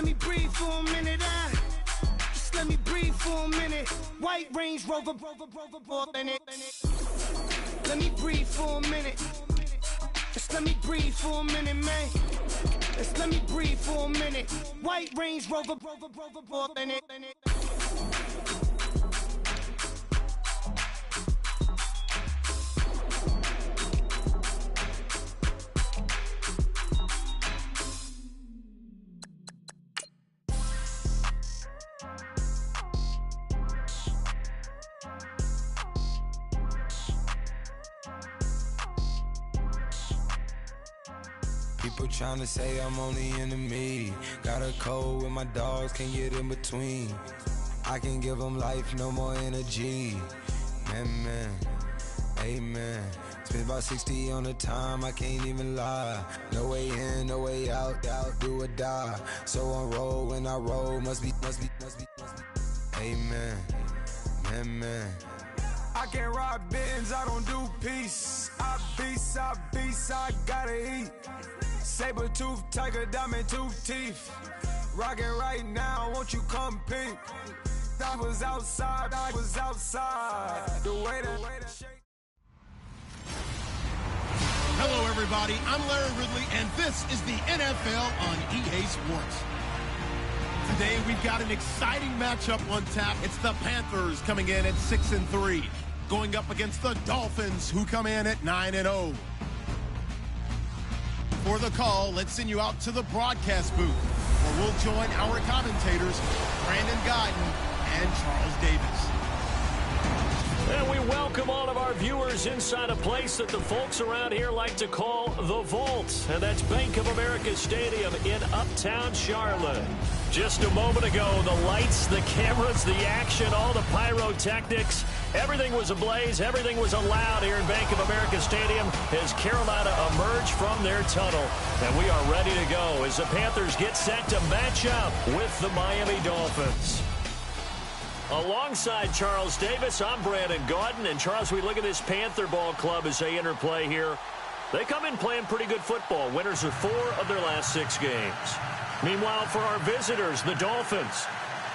let me breathe for a minute. Just let me breathe for a minute. White Range Rover, in it. Let me breathe for a minute. Just let me breathe for a minute, man. Just let me breathe for a minute. White Range Rover, in it. People tryna say I'm only enemy. Got a code with my dogs, can't get in between. I can give them life, no more energy. Man, amen. Spent about 60 on the time, I can't even lie. No way in, no way out, do or die. So on roll, when I roll, must be. Amen, man. I can't ride Benz, I don't do peace. I beast, I gotta eat. Saber tooth, tiger, diamond tooth teeth. Rockin' right now, won't you come peep? I was outside. The way that shake. Hello, everybody. I'm Larry Ridley, and this is the NFL on EA Sports. Today, we've got an exciting matchup on tap. It's the Panthers coming in at 6-3, going up against the Dolphins, who come in at 9-0. For the call, let's send you out to the broadcast booth, where we'll join our commentators, Brandon Guyton and Charles Davis. And we welcome all of our viewers inside a place that the folks around here like to call the Vault. And that's Bank of America Stadium in Uptown Charlotte. Just a moment ago, the lights, the cameras, the action, all the pyrotechnics, everything was ablaze, everything was allowed here in Bank of America Stadium as Carolina emerged from their tunnel. And we are ready to go as the Panthers get set to match up with the Miami Dolphins. Alongside Charles Davis, I'm Brandon Guyton. And Charles, we look at this Panther ball club as they enter play here. They come in playing pretty good football. Winners of 4 of their last 6 games. Meanwhile, for our visitors, the Dolphins,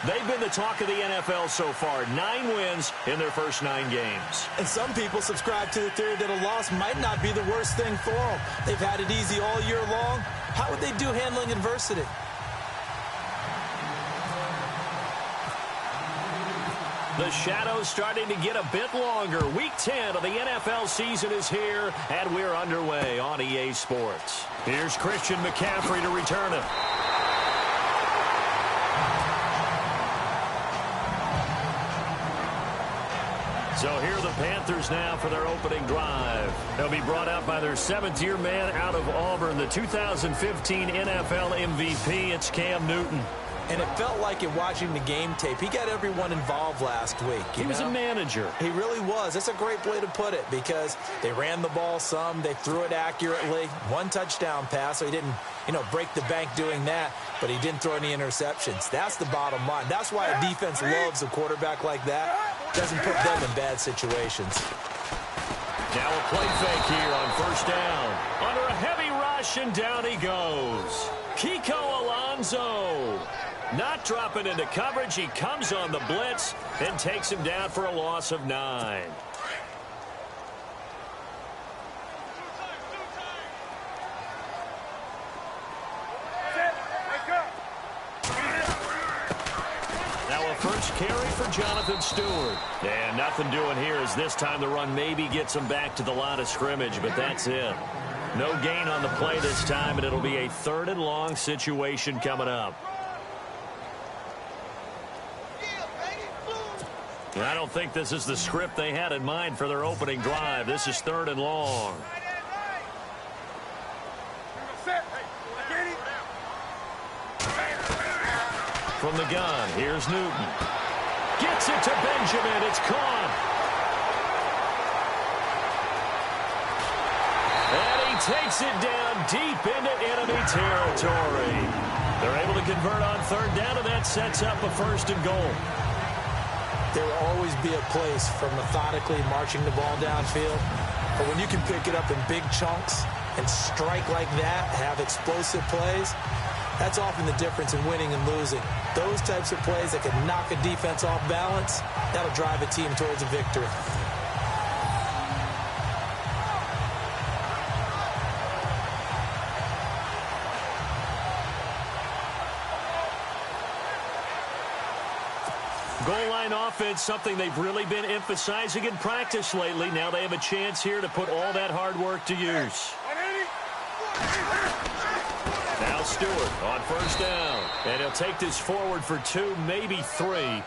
they've been the talk of the NFL so far. 9 wins in their first 9 games. And some people subscribe to the theory that a loss might not be the worst thing for them. They've had it easy all year long. How would they do handling adversity? The shadows starting to get a bit longer. Week 10 of the NFL season is here, and we're underway on EA Sports. Here's Christian McCaffrey to return it. So here are the Panthers now for their opening drive. They'll be brought out by their 7th-year man out of Auburn, the 2015 NFL MVP. It's Cam Newton. And it felt like it watching the game tape. He got everyone involved last week. He was a manager. He really was. That's a great way to put it because they ran the ball some. They threw it accurately. 1 touchdown pass, so he didn't, break the bank doing that, but he didn't throw any interceptions. That's the bottom line. That's why a defense loves a quarterback like that. Doesn't put them in bad situations. Now a play fake here on first down. Under a heavy rush, and down he goes. Kiko Alonso. Not dropping into coverage. He comes on the blitz and takes him down for a loss of 9. Now a first carry for Jonathan Stewart. And nothing doing here as this time the run maybe gets him back to the line of scrimmage, but that's it. No gain on the play this time, and it'll be a 3rd and long situation coming up. I don't think this is the script they had in mind for their opening drive. This is 3rd and long. From the gun, here's Newton. Gets it to Benjamin. It's caught. And he takes it down deep into enemy territory. They're able to convert on 3rd down, and that sets up a 1st and goal. There will always be a place for methodically marching the ball downfield. But when you can pick it up in big chunks and strike like that, have explosive plays, That's often the difference in winning and losing. Those types of plays that can knock a defense off balance, that'll drive a team towards a victory. Goal line offense, something they've really been emphasizing in practice lately. Now they have a chance here to put all that hard work to use. Now Stewart on first down. And he'll take this forward for 2, maybe 3.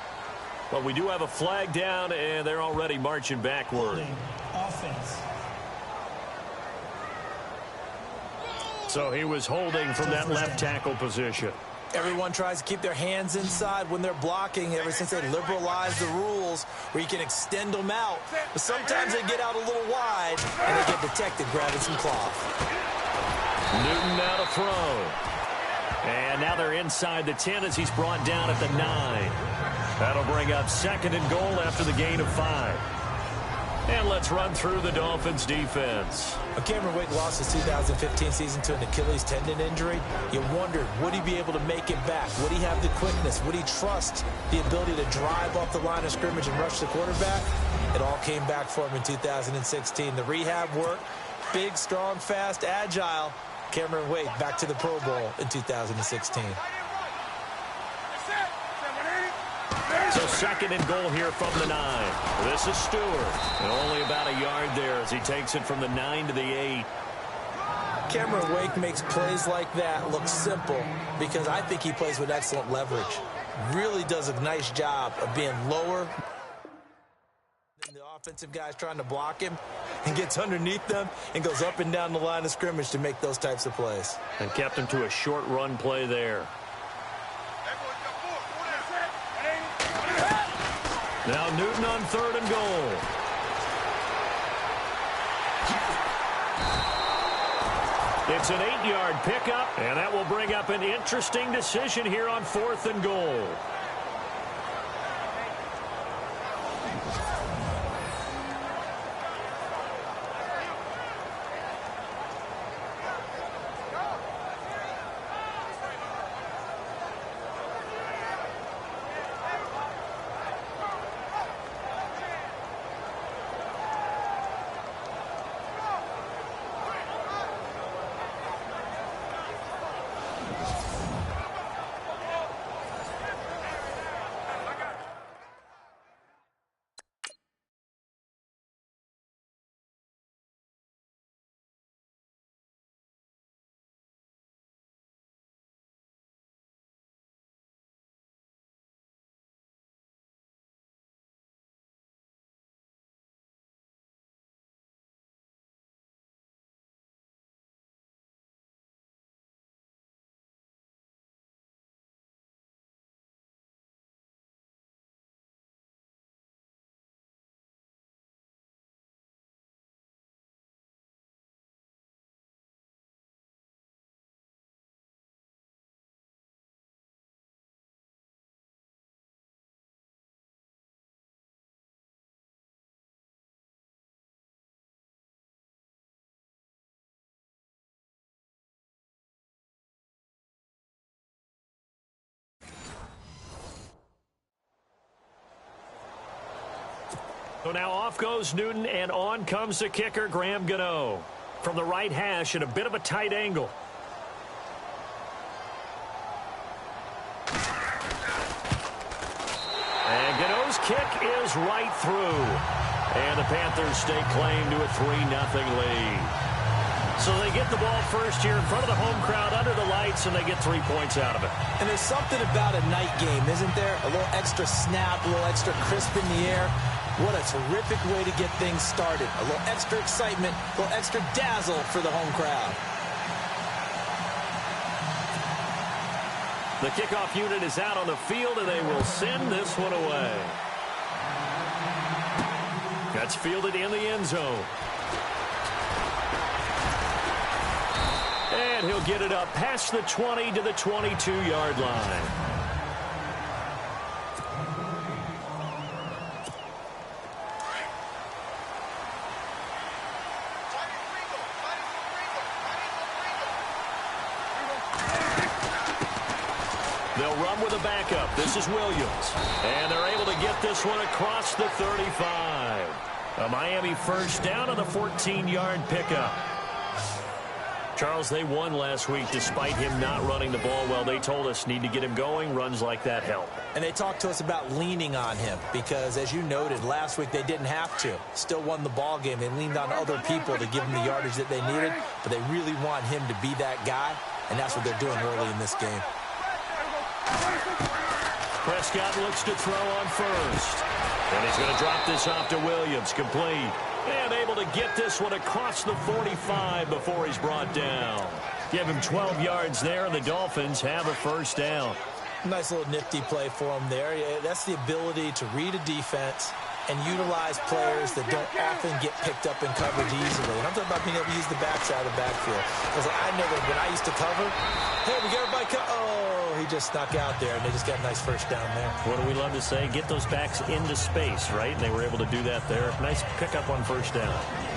But we do have a flag down, and they're already marching backward. Offense. So he was holding from that left tackle position. Everyone tries to keep their hands inside when they're blocking ever since they liberalized the rules where you can extend them out. But sometimes they get out a little wide, and they get detected grabbing some cloth. Newton now to throw. And now they're inside the 10 as he's brought down at the 9. That'll bring up 2nd and goal after the gain of 5. And let's run through the Dolphins' defense. Cameron Wake lost his 2015 season to an Achilles tendon injury. You wondered, would he be able to make it back? Would he have the quickness? Would he trust the ability to drive off the line of scrimmage and rush the quarterback? It all came back for him in 2016. The rehab work, big, strong, fast, agile. Cameron Wake back to the Pro Bowl in 2016. So 2nd and goal here from the 9. This is Stewart. And only about a yard there as he takes it from the 9 to the 8. Cameron Wake makes plays like that look simple because I think he plays with excellent leverage. Really does a nice job of being lower than the offensive guys trying to block him, and gets underneath them and goes up and down the line of scrimmage to make those types of plays. And kept him to a short run play there. Now Newton on 3rd and goal. It's an 8-yard pickup, and that will bring up an interesting decision here on 4th and goal. So now off goes Newton, and on comes the kicker, Graham Gano. From the right hash at a bit of a tight angle. And Gano's kick is right through. And the Panthers stake claim to a 3-0 lead. So they get the ball first here in front of the home crowd under the lights, and they get 3 points out of it. And there's something about a night game, isn't there? A little extra snap, a little extra crisp in the air. What a terrific way to get things started. A little extra excitement, a little extra dazzle for the home crowd. The kickoff unit is out on the field, and they will send this one away. That's fielded in the end zone. And he'll get it up past the 20 to the 22-yard line. They'll run with a backup. This is Williams. And they're able to get this one across the 35. A Miami first down on a 14-yard pickup. Charles, they won last week despite him not running the ball well. They told us need to get him going. Runs like that help. And they talked to us about leaning on him because, as you noted, last week they didn't have to. Still won the ball game. They leaned on other people to give them the yardage that they needed, but they really want him to be that guy, and that's what they're doing early in this game. Prescott looks to throw on first. And he's going to drop this off to Williams. Complete. And able to get this one across the 45 before he's brought down. Give him 12 yards there, and the Dolphins have a first down. Nice little nifty play for him there. Yeah, that's the ability to read a defense and utilize players that don't often get picked up in coverage easily. And I'm talking about being able to use the backside of the backfield. Because I know that when I used to cover, hey, we got everybody he just snuck out there, and they just got a nice first down there. What do we love to say? Get those backs into space, right? And they were able to do that there. Nice pickup on first down.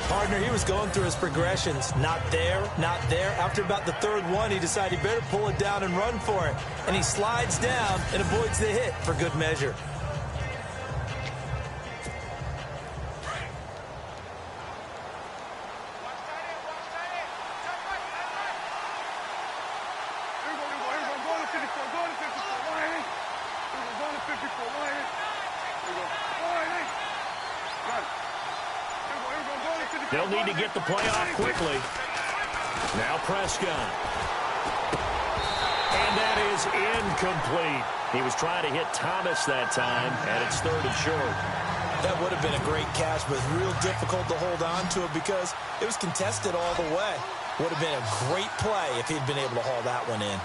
Partner, he was going through his progressions. Not there, not there. After about the third one, he decided he better pull it down and run for it. And he slides down and avoids the hit for good measure. They'll need to get the play off quickly. Now Prescott. And that is incomplete. He was trying to hit Thomas that time, and it's third and short. That would have been a great catch, but real difficult to hold on to it because it was contested all the way. Would have been a great play if he'd been able to haul that one in.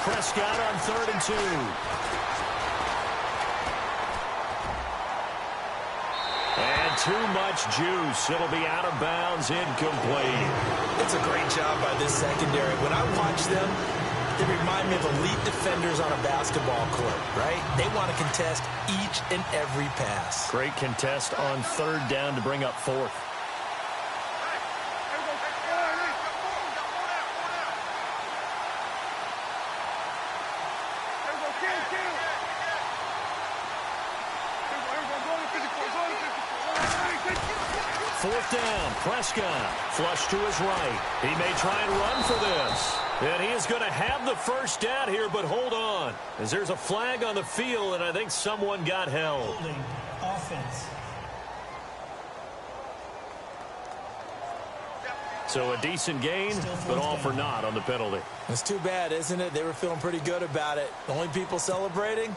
Prescott on 3rd and 2. And too much juice. It'll be out of bounds, incomplete. It's a great job by this secondary. When I watch them, they remind me of elite defenders on a basketball court, right? They want to contest each and every pass. Great contest on 3rd down to bring up 4th. Fourth down, Prescott, flush to his right. He may try and run for this. And he is going to have the first down here, but hold on. As there's a flag on the field, and I think someone got held. Offense. So a decent gain, but all for naught on the penalty. It's too bad, isn't it? They were feeling pretty good about it. The only people celebrating,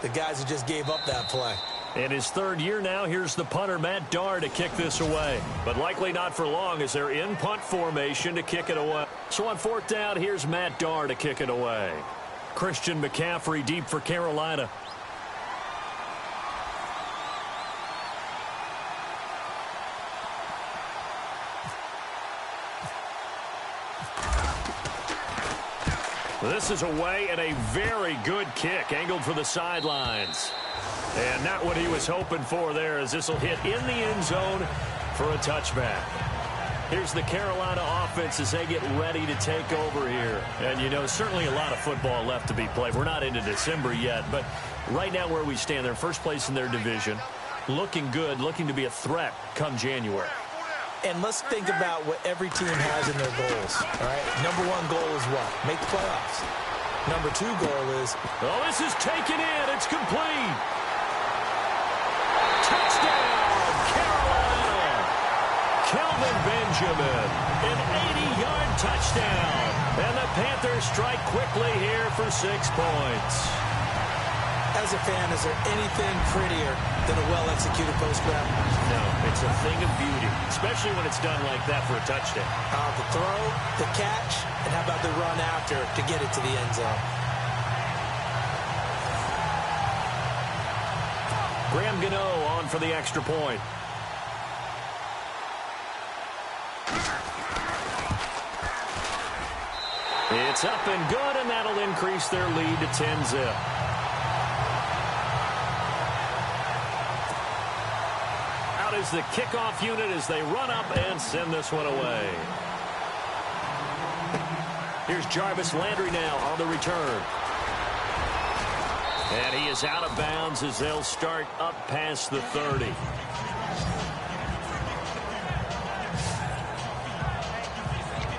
the guys who just gave up that play. In his 3rd year now, here's the punter, Matt Darr, to kick this away. But likely not for long as they're in punt formation to kick it away. So on 4th down, here's Matt Darr to kick it away. Christian McCaffrey deep for Carolina. This is away and a very good kick, angled for the sidelines. And not what he was hoping for there, as this will hit in the end zone for a touchback. Here's the Carolina offense as they get ready to take over here. And, you know, certainly a lot of football left to be played. We're not into December yet, but right now where we stand, they're first place in their division. Looking good, looking to be a threat come January. And let's think about what every team has in their goals, all right? Number 1 goal is what? Make the playoffs. Number 2 goal is... Oh, this is taken in. It's complete. Touchdown, Carolina. Kelvin Benjamin, an 80-yard touchdown. And the Panthers strike quickly here for 6 points. As a fan, is there anything prettier than a well-executed post grab? No, it's a thing of beauty, especially when it's done like that for a touchdown. The throw, the catch, and how about the run after to get it to the end zone? Graham Gano on for the extra point. It's up and good, and that'll increase their lead to 10-zip. Out is the kickoff unit as they run up and send this one away. Here's Jarvis Landry now on the return. And he is out of bounds as they'll start up past the 30.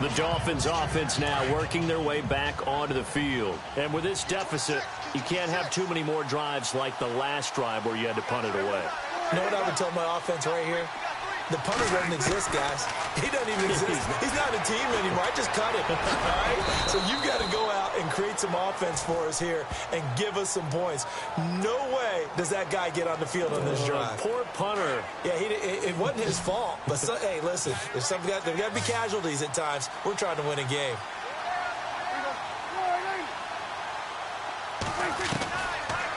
The Dolphins offense now working their way back onto the field. And with this deficit, you can't have too many more drives like the last drive where you had to punt it away. You know what I would tell my offense right here? The punter doesn't exist, guys. He doesn't even exist. He's not a team anymore. I just cut him. All right? So you've got to go out and create some offense for us here and give us some points. No way does that guy get on the field on this drive. Poor punter. Yeah, it wasn't his fault. But, hey, listen, there's got to be casualties at times. We're trying to win a game.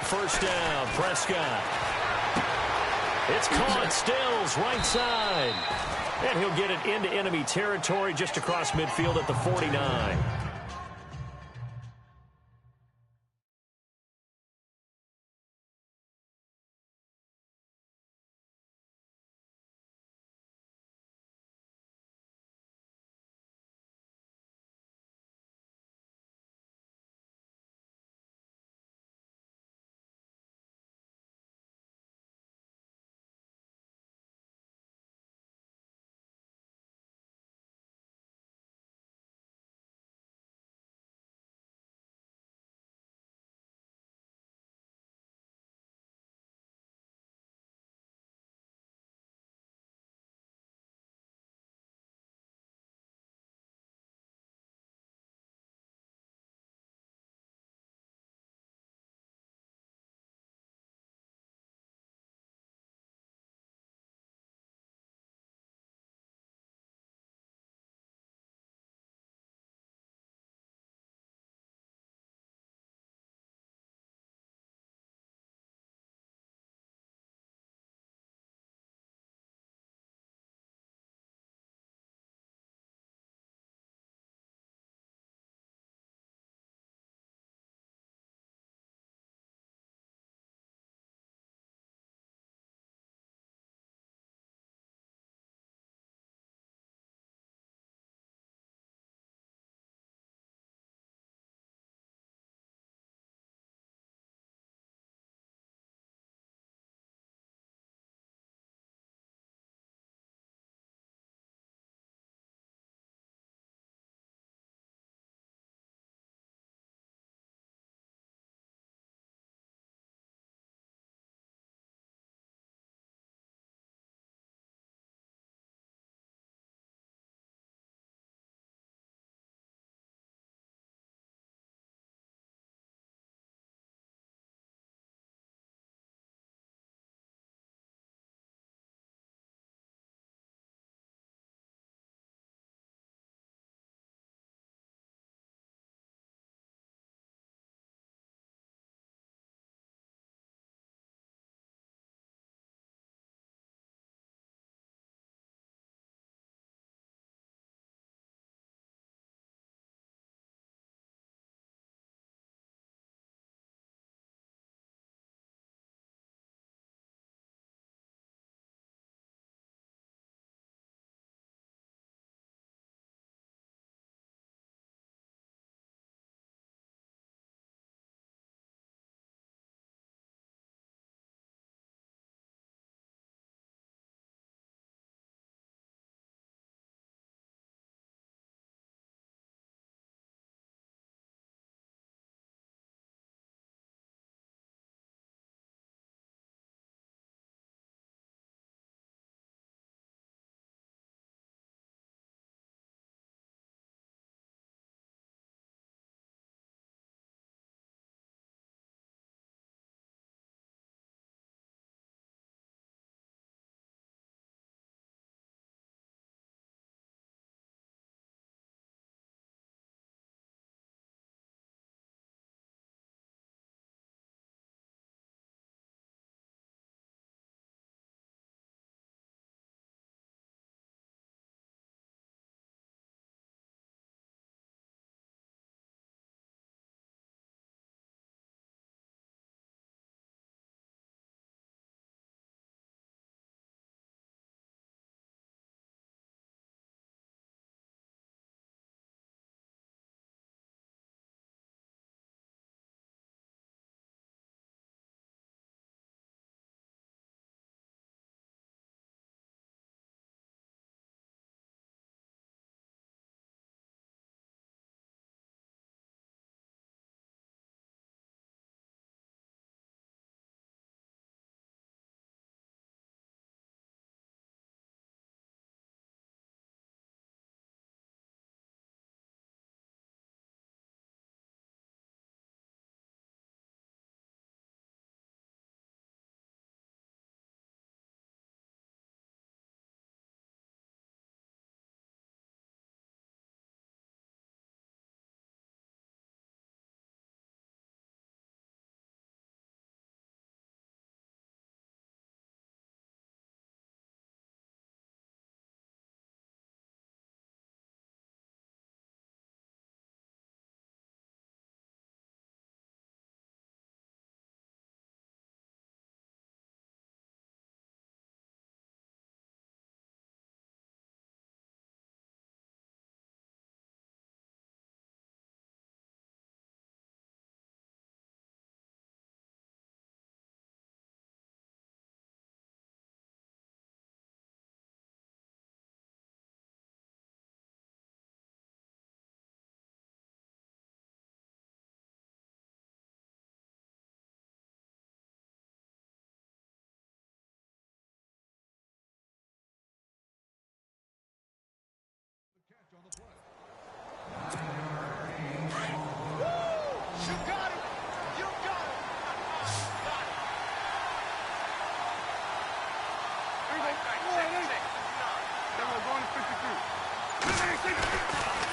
First down, Prescott. It's caught, Stills, right side. And he'll get it into enemy territory just across midfield at the 49.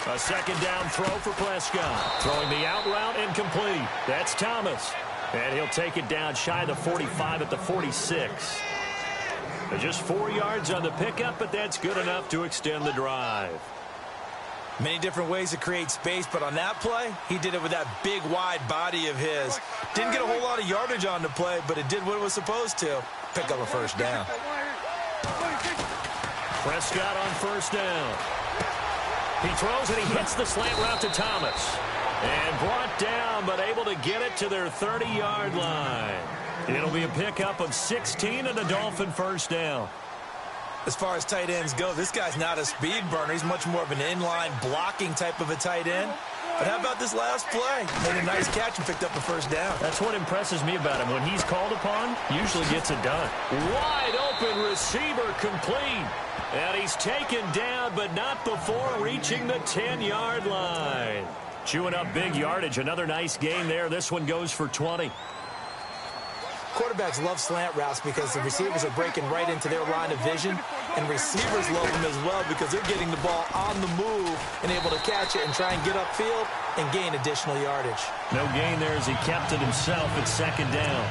A second down throw for Prescott. Throwing the out route and complete. That's Thomas. And he'll take it down shy of the 45 at the 46. Just 4 yards on the pickup, but that's good enough to extend the drive. Many different ways to create space, but on that play, he did it with that big, wide body of his. Didn't get a whole lot of yardage on the play, but it did what it was supposed to. Pick up a first down. Prescott on first down. He throws and he hits the slant route to Thomas. And brought down, but able to get it to their 30-yard line. It'll be a pickup of 16 and a Dolphin first down. As far as tight ends go, this guy's not a speed burner. He's much more of an inline blocking type of a tight end. But how about this last play? Made a nice catch and picked up a first down. That's what impresses me about him. When he's called upon, usually gets it done. Wide open receiver complete. And he's taken down, but not before reaching the 10-yard line. Chewing up big yardage. Another nice gain there. This one goes for 20. Quarterbacks love slant routes because the receivers are breaking right into their line of vision, and receivers love them as well because they're getting the ball on the move and able to catch it and try and get upfield and gain additional yardage. No gain there as he kept it himself at second down.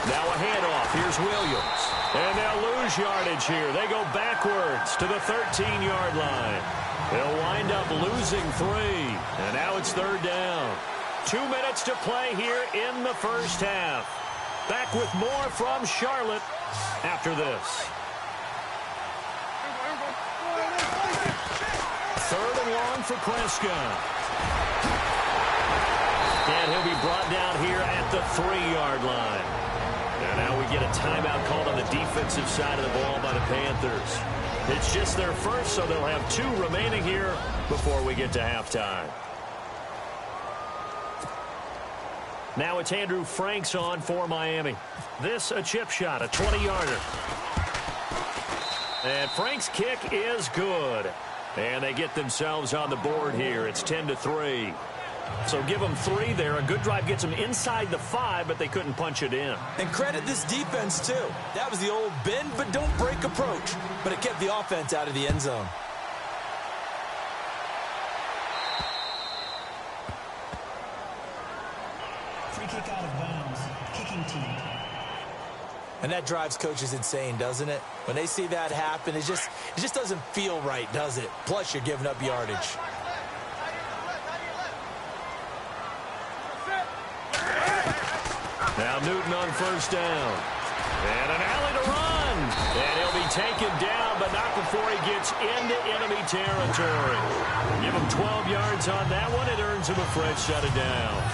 Now a handoff. Here's Williams. And they'll lose yardage here. They go backwards to the 13-yard line. They'll wind up losing 3. And now it's third down. 2 minutes to play here in the first half. Back with more from Charlotte after this. Third and long for Prescott. And he'll be brought down here at the 3-yard line. And now we get a timeout called on the defensive side of the ball by the Panthers. It's just their first, so they'll have 2 remaining here before we get to halftime. Now it's Andrew Franks on for Miami. This a chip shot, a 20-yarder. And Franks' kick is good. And they get themselves on the board here. It's 10-3. So give them 3 there. A good drive gets them inside the 5, but they couldn't punch it in. And credit this defense, too. That was the old bend but don't break approach. But it kept the offense out of the end zone. Free kick out of bounds. Kicking team. And that drives coaches insane, doesn't it? When they see that happen, it just doesn't feel right, does it? Plus, you're giving up yardage. Now Newton on first down. And an alley to run. And he'll be taken down, but not before he gets into enemy territory. Give him 12 yards on that one. It earns him a fresh set of downs.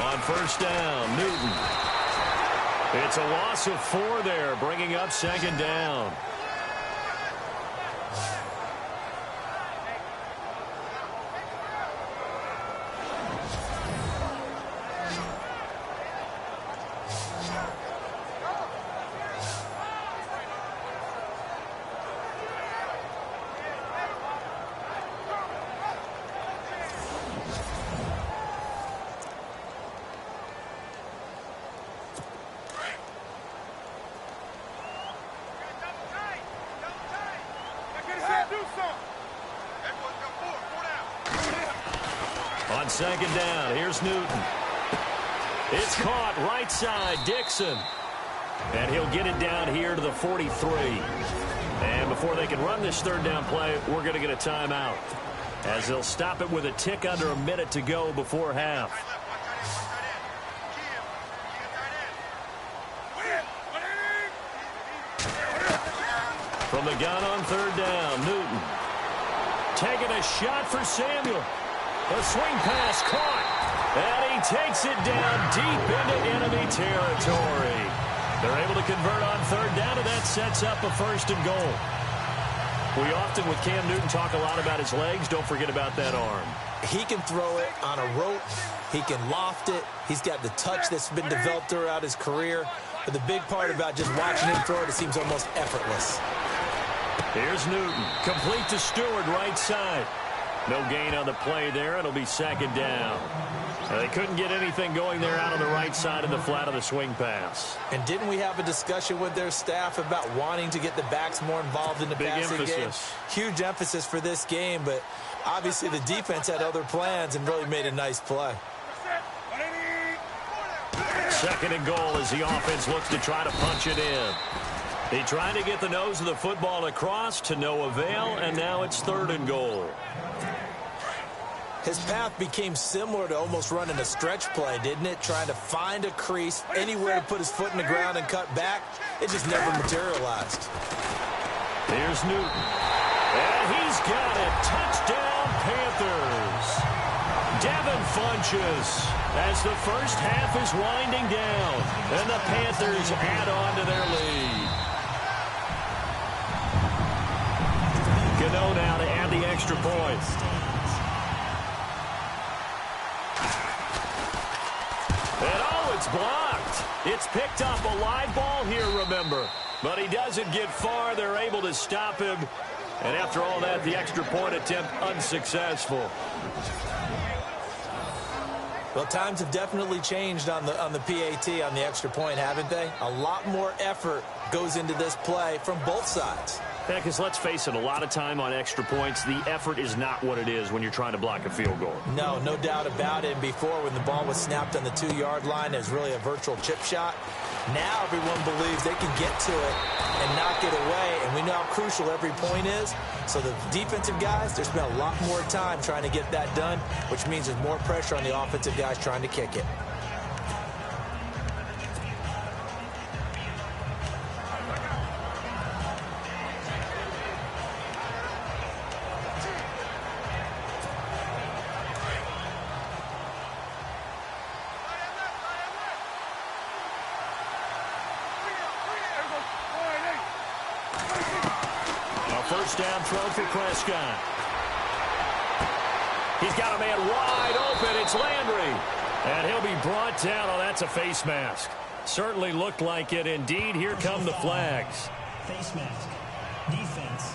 On first down, Newton. It's a loss of 4 there, bringing up second down. On second down, here's Newton. It's caught right side, Dixon. And he'll get it down here to the 43. And before they can run this third down play, we're going to get a timeout, as they'll stop it with a tick under a minute to go before half. From the gun on third down, Newton. Taking a shot for Samuel. A swing pass caught. And he takes it down deep into enemy territory. They're able to convert on third down, and that sets up a first and goal. We often, with Cam Newton, talk a lot about his legs. Don't forget about that arm. He can throw it on a rope. He can loft it. He's got the touch that's been developed throughout his career. But the big part about just watching him throw it seems almost effortless. Here's Newton. Complete to Stewart, right side. No gain on the play there. It'll be second down. They couldn't get anything going there out on the right side of the flat of the swing pass. And didn't we have a discussion with their staff about wanting to get the backs more involved in the passing game? Huge emphasis for this game, but obviously the defense had other plans and really made a nice play. Second and goal as the offense looks to try to punch it in. They tried to get the nose of the football across to no avail, and now it's third and goal. His path became similar to almost running a stretch play, didn't it? Trying to find a crease, anywhere to put his foot in the ground and cut back. It just never materialized. Here's Newton. And he's got it. Touchdown, Panthers. Devin Funchess as the first half is winding down. And the Panthers add on to their lead. Gano now to add the extra point. And oh, it's blocked. It's picked up a live ball here, remember. But he doesn't get far. They're able to stop him. And after all that, the extra point attempt unsuccessful. Well, times have definitely changed on the PAT, on the extra point, haven't they? A lot more effort goes into this play from both sides. Yeah, because let's face it, a lot of time on extra points, the effort is not what it is when you're trying to block a field goal. No, no doubt about it. And before, when the ball was snapped on the 2-yard line, it was really a virtual chip shot. Now everyone believes they can get to it and knock it away, and we know how crucial every point is. So the defensive guys, they spent a lot more time trying to get that done, which means there's more pressure on the offensive guys trying to kick it. First down throw for Prescott. He's got a man wide open. It's Landry. And he'll be brought down. Oh, that's a face mask. Certainly looked like it. Indeed, here come the flags. Face mask. Defense.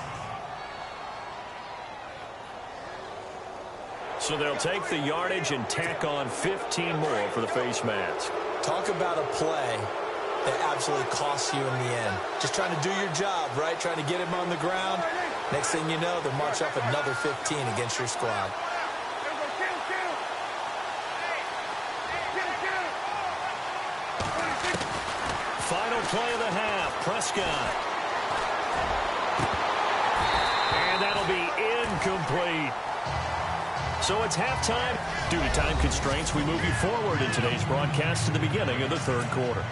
So they'll take the yardage and tack on 15 more for the face mask. Talk about a play that absolutely costs you in the end. Just trying to do your job, right? Trying to get him on the ground. Next thing you know, they'll march up another 15 against your squad. Final play of the half, Prescott. And that'll be incomplete. So it's halftime. Due to time constraints, we move you forward in today's broadcast to the beginning of the third quarter.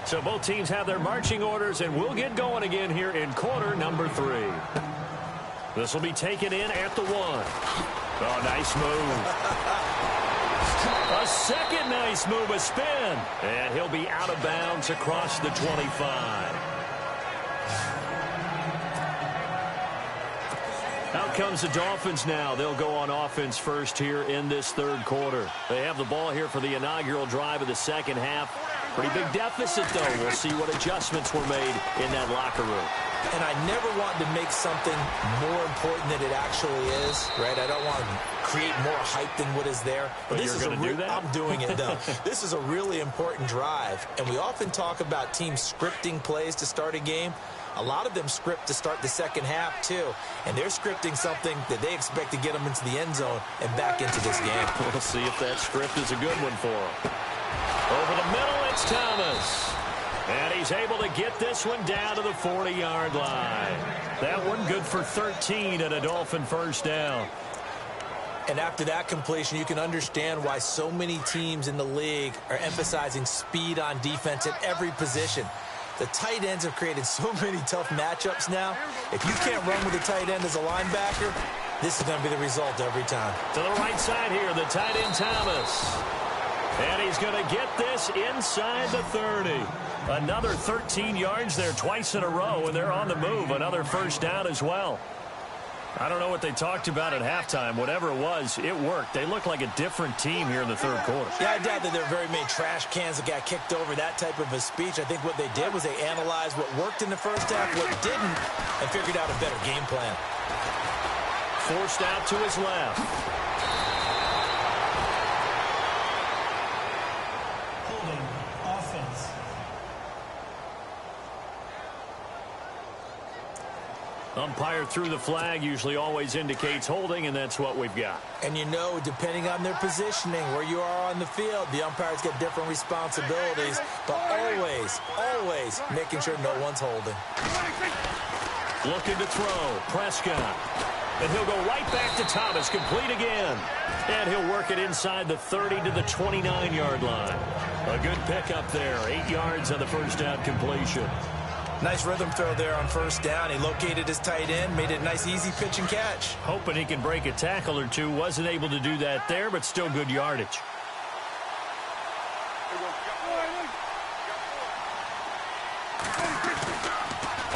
So both teams have their marching orders, and we'll get going again here in quarter number 3. This will be taken in at the 1. Oh, nice move. A second nice move, a spin. And he'll be out of bounds across the 25. Out comes the Dolphins now. They'll go on offense first here in this third quarter. They have the ball here for the inaugural drive of the second half. Pretty big deficit, though. We'll see what adjustments were made in that locker room. And I never want to make something more important than it actually is, right? I don't want to create more hype than what is there. But this is going to do that? I'm doing it, though. This is a really important drive. And we often talk about teams scripting plays to start a game. A lot of them script to start the second half, too. And they're scripting something that they expect to get them into the end zone and back into this game. We'll see if that script is a good one for them. Over the middle, it's Thomas. And he's able to get this one down to the 40-yard line. That one good for 13 and a Dolphin first down. And after that completion, you can understand why so many teams in the league are emphasizing speed on defense at every position. The tight ends have created so many tough matchups now. If you can't run with a tight end as a linebacker, this is going to be the result every time. To the right side here, the tight end Thomas. And he's going to get this inside the 30. Another 13 yards there twice in a row, and they're on the move. Another first down as well. I don't know what they talked about at halftime. Whatever it was, it worked. They looked like a different team here in the third quarter. Yeah, I doubt that there were very many trash cans that got kicked over, that type of a speech. I think what they did was they analyzed what worked in the first half, what didn't, and figured out a better game plan. Forced out to his left. Holding offense. Umpire threw the flag, usually always indicates holding, and that's what we've got. And you know, depending on their positioning, where you are on the field, the umpires get different responsibilities, but always making sure no one's holding. Looking to throw, Prescott. And he'll go right back to Thomas, complete again. And he'll work it inside the 30 to the 29-yard line. A good pickup there, 8 yards on the first down completion. Nice rhythm throw there on first down. He located his tight end, made it a nice, easy pitch and catch. Hoping he can break a tackle or two. Wasn't able to do that there, but still good yardage.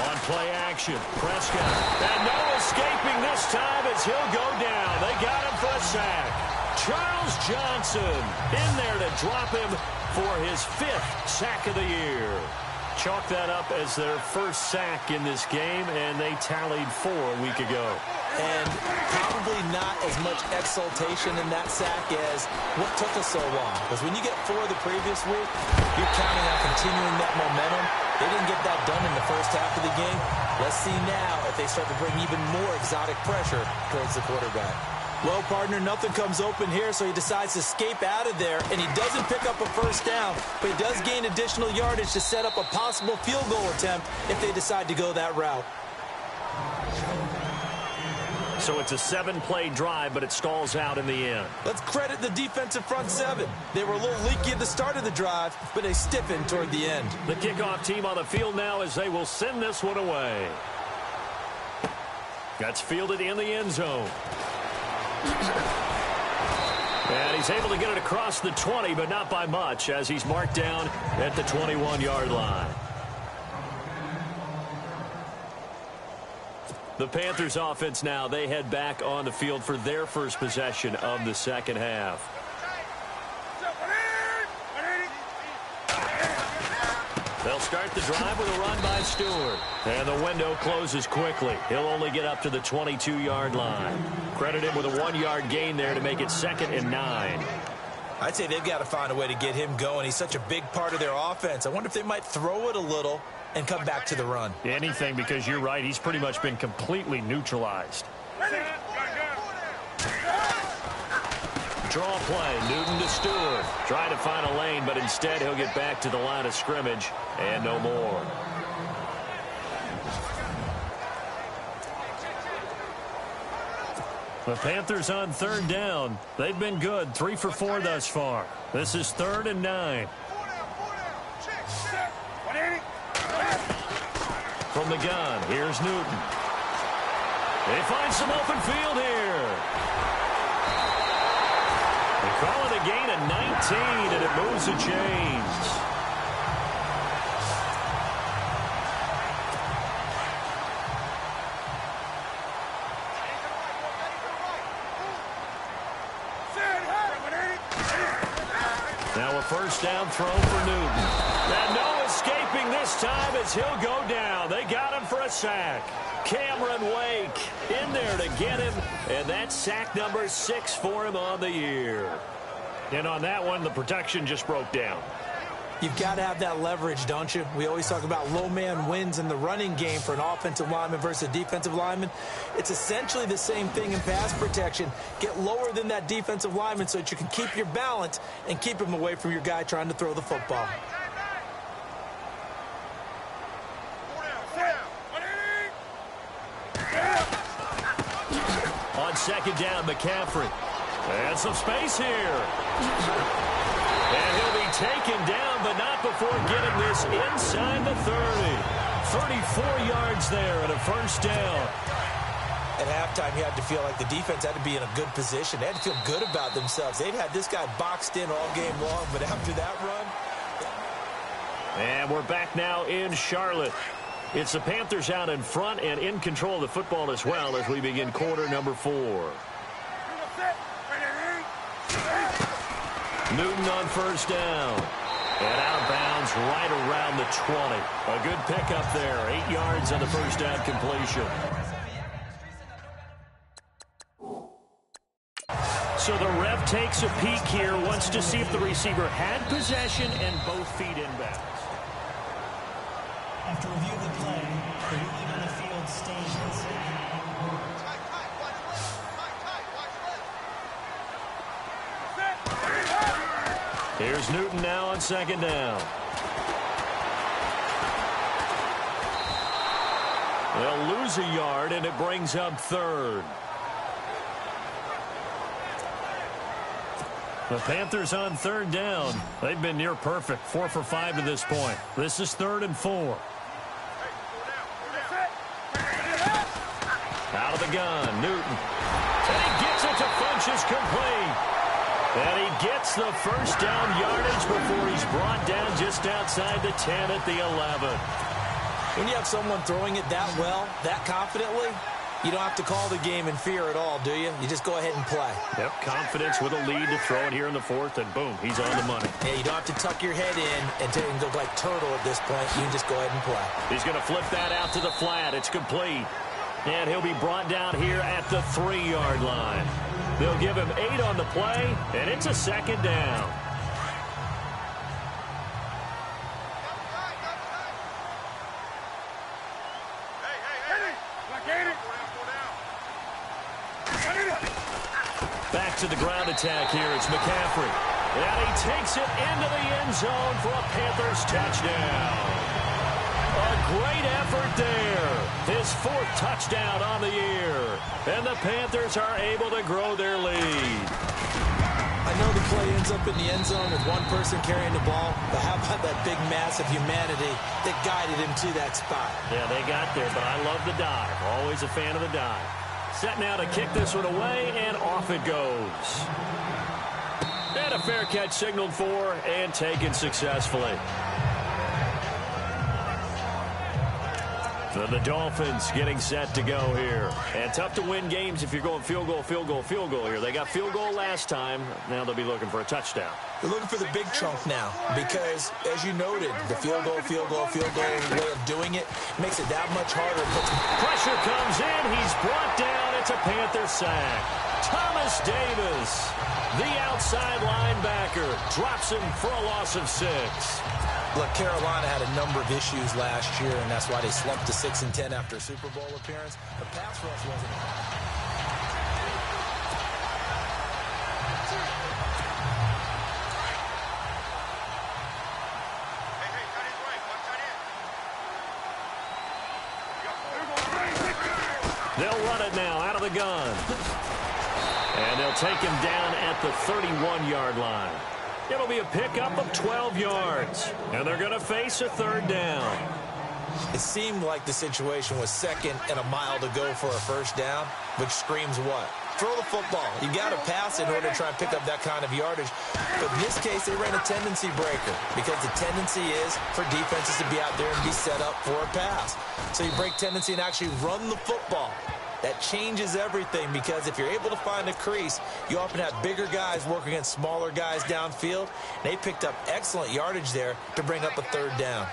On play action, Prescott. And no escaping this time as he'll go down. They got him for a sack. Charles Johnson in there to drop him for his 5th sack of the year. Chalk that up as their first sack in this game, and they tallied 4 a week ago. And probably not as much exultation in that sack as what took us so long. Because when you get 4 the previous week, you're counting on continuing that momentum. They didn't get that done in the first half of the game. Let's see now if they start to bring even more exotic pressure towards the quarterback. Well, partner, nothing comes open here, so he decides to escape out of there, and he doesn't pick up a first down, but he does gain additional yardage to set up a possible field goal attempt if they decide to go that route. So it's a 7-play drive, but it stalls out in the end. Let's credit the defensive front 7. They were a little leaky at the start of the drive, but they stiffened toward the end. The kickoff team on the field now as they will send this one away. That's fielded in the end zone. And he's able to get it across the 20, but not by much, as he's marked down at the 21-yard line. The Panthers offense now, they head back on the field for their first possession of the second half. They'll start the drive with a run by Stewart. And the window closes quickly. He'll only get up to the 22-yard line. Credit him with a 1-yard gain there to make it 2nd and 9. I'd say they've got to find a way to get him going. He's such a big part of their offense. I wonder if they might throw it a little and come back to the run. Anything, because you're right. He's pretty much been completely neutralized. Draw play, Newton to Stewart. Trying to find a lane, but instead he'll get back to the line of scrimmage and no more. The Panthers on 3rd down. They've been good, 3 for 4 thus far. This is 3rd and 9. From the gun, here's Newton. They find some open field here. They call it a gain of 19, and it moves the chains. Now a first down throw for Newton. And no escaping this time as he'll go down. They got him for a sack. Cameron Wake in there to get him, and that's sack number 6 for him on the year. And on that one, the protection just broke down. You've got to have that leverage, don't you? We always talk about low man wins in the running game for an offensive lineman versus a defensive lineman. It's essentially the same thing in pass protection. Get lower than that defensive lineman so that you can keep your balance and keep him away from your guy trying to throw the football. On 2nd down, McCaffrey. And some space here. And he'll be taken down, but not before getting this inside the 30. 34 yards there and a first down. At halftime, you had to feel like the defense had to be in a good position. They had to feel good about themselves. They'd had this guy boxed in all game long, but after that run... And we're back now in Charlotte. It's the Panthers out in front and in control of the football as well as we begin quarter number 4. Newton on first down. And out of bounds right around the 20. A good pickup there. 8 yards on the first down completion. So the ref takes a peek here, wants to see if the receiver had possession and both feet inbounds. After review of the play, the ruling on the field stands. Here's Newton now on second down. They'll lose a yard, and it brings up third. The Panthers on third down. They've been near perfect, 4 for 5 to this point. This is 3rd and 4. Out of the gun, Newton. And he gets it to Funchess complete. And he gets the first down yardage before he's brought down just outside the 10 at the 11. When you have someone throwing it that well, that confidently, you don't have to call the game in fear at all, do you? You just go ahead and play. Yep, confidence with a lead to throw it here in the 4th, and boom, he's on the money. Yeah, you don't have to tuck your head in and go like turtle at this point. You can just go ahead and play. He's going to flip that out to the flat. It's complete. And he'll be brought down here at the 3-yard line. They'll give him 8 on the play, and it's a second down. Back to the ground attack here. It's McCaffrey. And he takes it into the end zone for a Panthers touchdown. A great effort there. His 4th touchdown on the year. And the Panthers are able to grow their lead. I know the play ends up in the end zone with one person carrying the ball, but how about that big mass of humanity that guided him to that spot? Yeah, they got there, but I love the dive. Always a fan of the dive. Set now to kick this one away, and off it goes. And a fair catch signaled for and taken successfully. So the Dolphins getting set to go here. And tough to win games if you're going field goal, field goal, field goal here. They got field goal last time. Now they'll be looking for a touchdown. They're looking for the big chunk now because, as you noted, the field goal way of doing it makes it that much harder. Pressure comes in. He's brought down. It's a Panther sack. Thomas Davis, the outside linebacker, drops him for a loss of 6. Look, Carolina had a number of issues last year, and that's why they slumped to 6-10 after a Super Bowl appearance. The pass rush wasn't. They'll run it now out of the gun. And they'll take him down at the 31-yard line. It'll be a pickup of 12 yards. And they're going to face a 3rd down. It seemed like the situation was 2nd and a mile to go for a first down, which screams what? Throw the football. You got to pass in order to try and pick up that kind of yardage. But in this case, they ran a tendency breaker because the tendency is for defenses to be out there and be set up for a pass. So you break tendency and actually run the football. That changes everything because if you're able to find a crease, you often have bigger guys working against smaller guys downfield. They picked up excellent yardage there to bring up a 3rd down.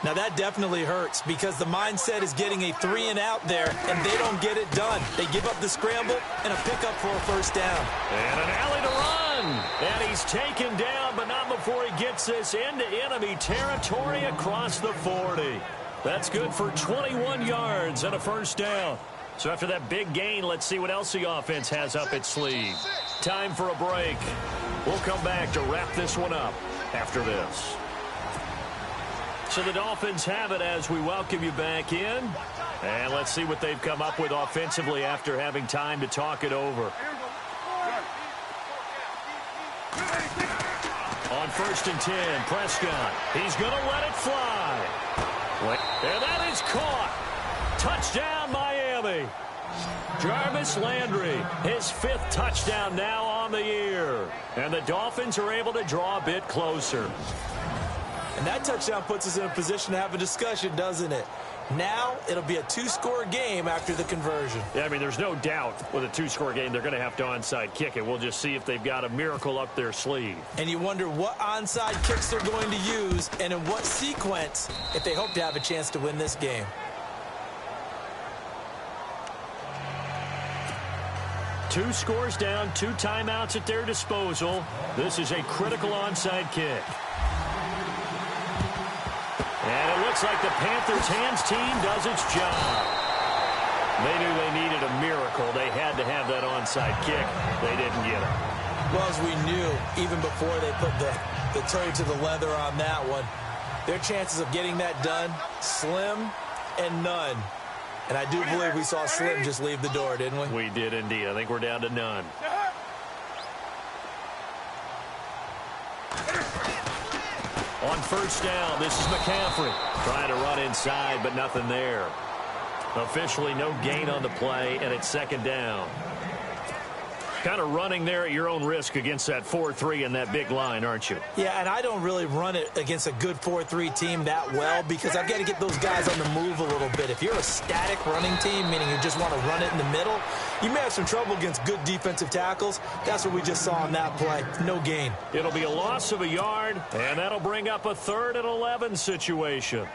Now that definitely hurts because the mindset is getting a 3-and-out there, and they don't get it done. They give up the scramble and a pickup for a first down. And an alley to run. And he's taken down, but not before he gets this into enemy territory across the 40. That's good for 21 yards and a first down. So after that big gain, let's see what else the offense has up its sleeve. Time for a break. We'll come back to wrap this one up after this. So the Dolphins have it as we welcome you back in. And let's see what they've come up with offensively after having time to talk it over. On 1st and 10, Prescott. He's going to let it fly. And that is caught. Touchdown, Miami. Jarvis Landry, his 5th touchdown now on the year. And the Dolphins are able to draw a bit closer. And that touchdown puts us in a position to have a discussion, doesn't it? Now it'll be a two-score game after the conversion. Yeah, I mean, there's no doubt with a two-score game they're going to have to onside kick it. We'll just see if they've got a miracle up their sleeve. And you wonder what onside kicks they're going to use and in what sequence if they hope to have a chance to win this game. Two scores down, 2 timeouts at their disposal. This is a critical onside kick. And it looks like the Panthers' hands team does its job. They knew they needed a miracle. They had to have that onside kick. They didn't get it. Well, as we knew, even before they put the toe to the leather on that one, their chances of getting that done, slim and none. And I do believe we saw Slim just leave the door, didn't we? We did indeed. I think we're down to none. On first down, this is McCaffrey. Trying to run inside, but nothing there. Officially no gain on the play, and it's second down. Kind of running there at your own risk against that 4-3 and that big line, aren't you? Yeah, and I don't really run it against a good 4-3 team that well because I've got to get those guys on the move a little bit. If you're a static running team, meaning you just want to run it in the middle, you may have some trouble against good defensive tackles. That's what we just saw on that play. No gain. It'll be a loss of a yard, and that'll bring up a 3rd and 11 situation.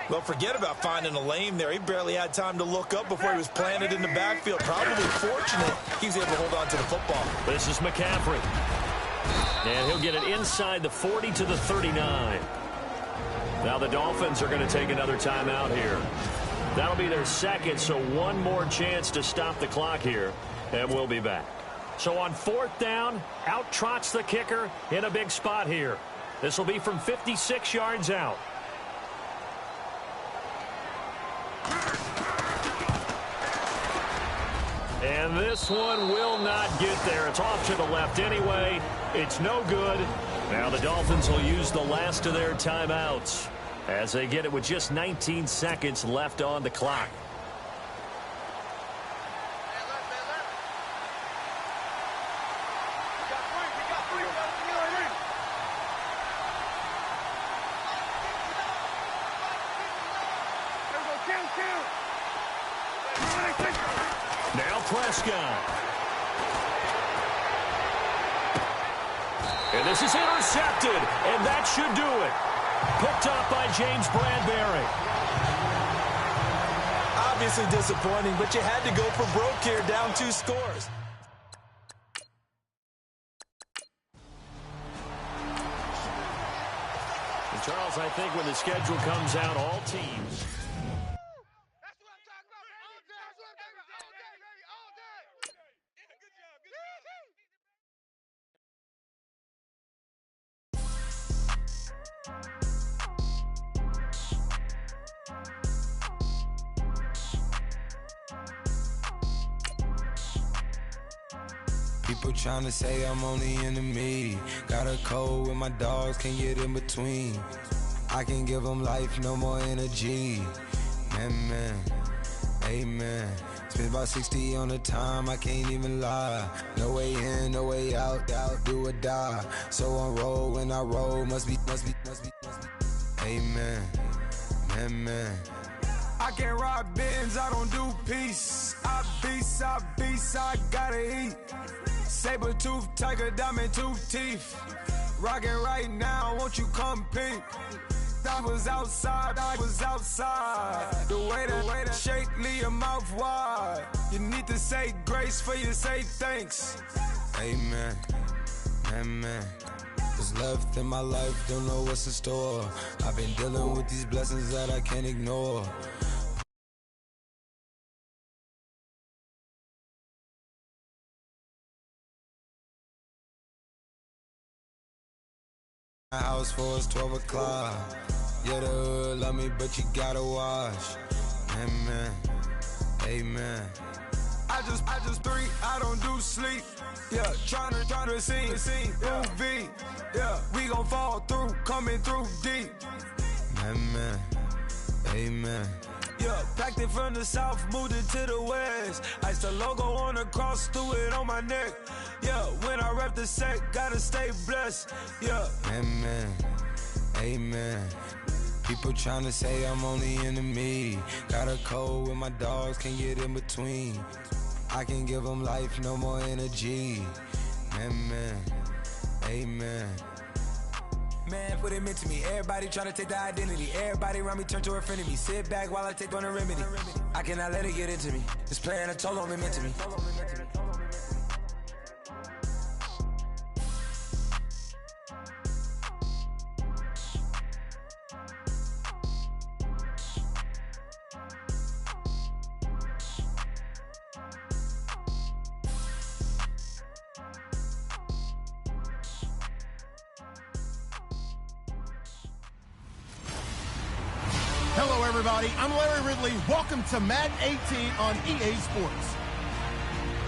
Well, forget about finding a lane there. He barely had time to look up before he was planted in the backfield. Probably fortunate he was able to hold on to the football. This is McCaffrey. And he'll get it inside the 40 to the 39. Now the Dolphins are going to take another timeout here. That'll be their second, so one more chance to stop the clock here, and we'll be back. So on 4th down, out trots the kicker in a big spot here. This will be from 56 yards out. And this one will not get there. It's off to the left anyway. It's no good. Now the Dolphins will use the last of their timeouts as they get it with just 19 seconds left on the clock. Now Prescott. And this is intercepted, and that should do it. Picked up by James Bradbury. Obviously disappointing, but you had to go for broke here, down 2 scores. And Charles, I think when the schedule comes out, all teams... People trying to say I'm only in the me. Got a cold with my dogs, can't get in between. I can give them life, no more energy. Man, amen. Spent about 60 on the time, I can't even lie. No way in, no way out, do or die. So on roll, when I roll, must be. Amen, man. I can't ride Benz, I don't do peace. I beast, I gotta eat. Saber tooth, tiger, diamond tooth teeth. Rockin' right now, won't you come peep? I was outside. The way that shake, leave your mouth wide. You need to say grace for you say thanks. Amen, man. What's left in my life, don't know what's in store. I've been dealing with these blessings that I can't ignore. My house for us 12 o'clock. Yeah, the hood love me, but you gotta watch. Amen. I just three, I don't do sleep. Yeah, tryna see. UV. Yeah, we gon' fall through, coming through deep. Amen. Yeah, packed it from the south, moved it to the west. Iced the logo on the cross, threw it on my neck. Yeah, when I rep the set, gotta stay blessed. Yeah. Amen. People tryna say I'm only enemy. Got a cold with my dogs, can't get in between. I can give them life, no more energy. Amen, amen. Man, what it meant to me. Everybody tryna take the identity. Everybody around me turn to a friend of me. Sit back while I take on a remedy. I cannot let it get into me. It's playing a toll on me, meant to me. Hello, everybody. I'm Larry Ridley. Welcome to Madden 18 on EA Sports.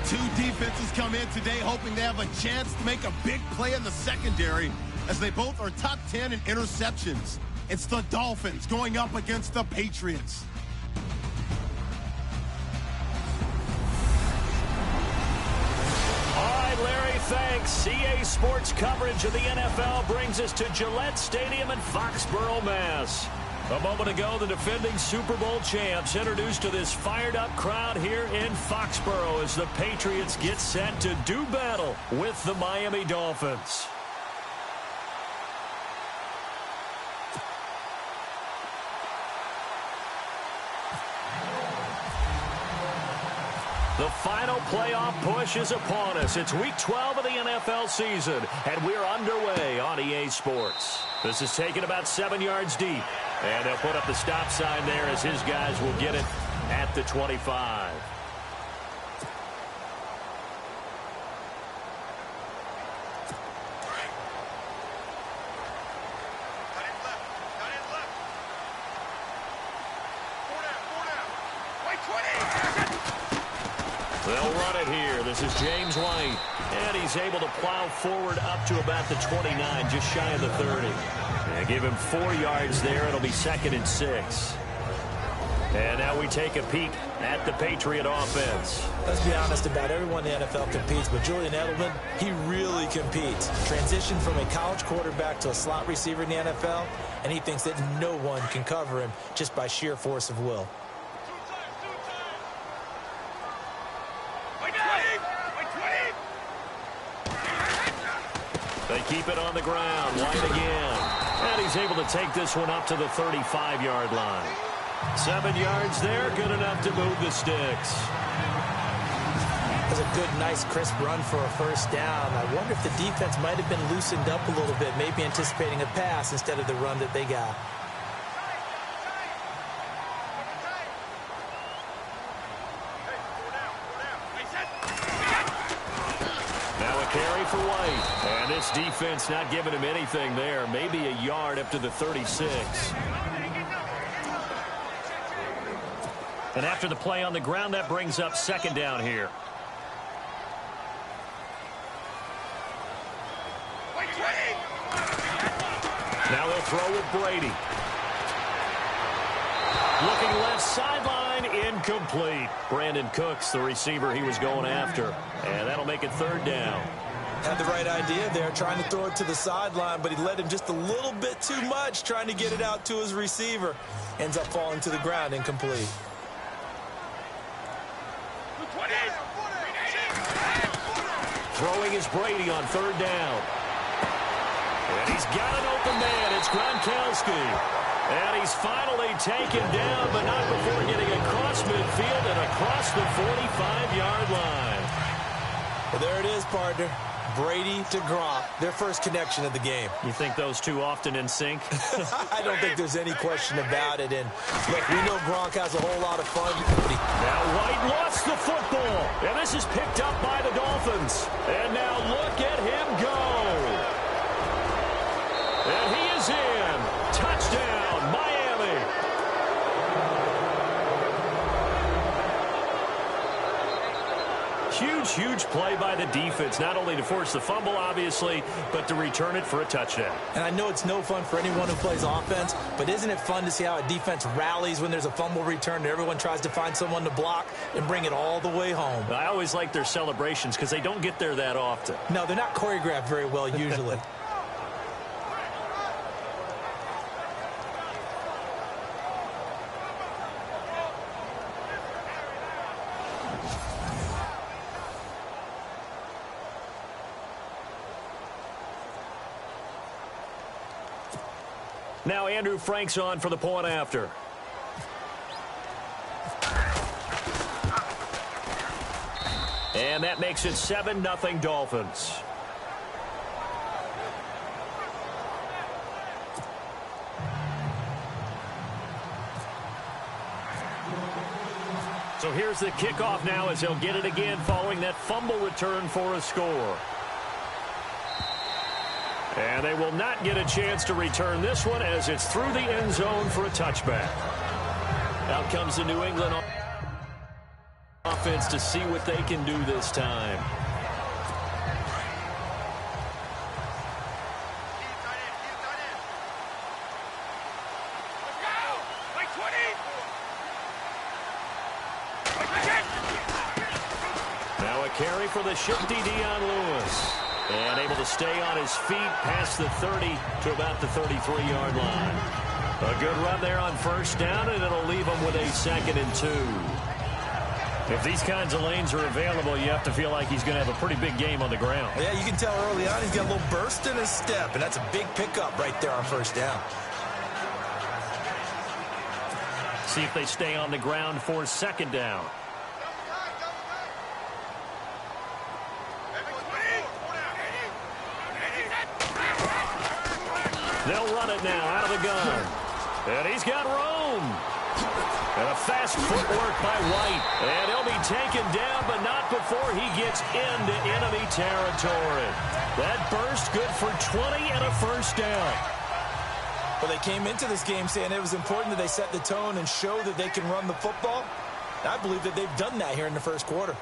Two defenses come in today hoping they have a chance to make a big play in the secondary as they both are top 10 in interceptions. It's the Dolphins going up against the Patriots. All right, Larry, thanks. EA Sports coverage of the NFL brings us to Gillette Stadium in Foxborough, Mass. A moment ago, the defending Super Bowl champs introduced to this fired-up crowd here in Foxborough as the Patriots get set to do battle with the Miami Dolphins. The final playoff push is upon us. It's Week 12 of the NFL season, and we're underway on EA Sports. This is taken about 7 yards deep, and they'll put up the stop sign there as his guys will get it at the 25. They'll run it here. This is James White. And he's able to plow forward up to about the 29, just shy of the 30. And give him 4 yards there. It'll be 2nd and 6. And now we take a peek at the Patriot offense. Let's be honest, about everyone in the NFL competes, but Julian Edelman, he really competes. Transitioned from a college quarterback to a slot receiver in the NFL, and he thinks that no one can cover him just by sheer force of will. They keep it on the ground. White again. And he's able to take this one up to the 35-yard line. 7 yards there. Good enough to move the sticks. That's a good, nice, crisp run for a first down. I wonder if the defense might have been loosened up a little bit, maybe anticipating a pass instead of the run that they got. Carry for White. And this defense not giving him anything there. Maybe a yard up to the 36. And after the play on the ground, that brings up 2nd down here. Now they'll throw with Brady. Looking left sideline, incomplete. Brandon Cooks, the receiver he was going after. And that'll make it 3rd down. Had the right idea there, trying to throw it to the sideline, but he led him just a little bit too much, trying to get it out to his receiver. Ends up falling to the ground, incomplete. Throwing is Brady on 3rd down. And he's got an open man. It's Gronkowski. And he's finally taken down, but not before getting across midfield and across the 45-yard line. Well, there it is, partner. Brady to Gronk, their first connection of the game. You think those two often in sync? I don't think there's any question about it. And look, we know Gronk has a whole lot of fun. Now White lost the football. And this is picked up by the Dolphins. And now look at him go. And he is in. Touchdown, Miami. Huge play by the defense, not only to force the fumble, obviously, but to return it for a touchdown. And I know it's no fun for anyone who plays offense, but isn't it fun to see how a defense rallies when there's a fumble return and everyone tries to find someone to block and bring it all the way home? I always like their celebrations because they don't get there that often. No, they're not choreographed very well usually. Now Andrew Frank's on for the point after. And that makes it 7-0 Dolphins. So here's the kickoff now as they'll get it again following that fumble return for a score. And they will not get a chance to return this one as it's through the end zone for a touchback. Out comes the New England offense to see what they can do this time. Now a carry for the shifty Dion Lewis. And able to stay on his feet past the 30 to about the 33-yard line. A good run there on first down, and it'll leave them with a 2nd and 2. If these kinds of lanes are available, you have to feel like he's going to have a pretty big game on the ground. Yeah, you can tell early on he's got a little burst in his step, and that's a big pickup right there on first down. See if they stay on the ground for 2nd down. They'll run it now out of the gun. And he's got room. And a fast footwork by White. And he'll be taken down, but not before he gets into enemy territory. That burst good for 20 and a first down. Well, they came into this game saying it was important that they set the tone and show that they can run the football. I believe that they've done that here in the first quarter.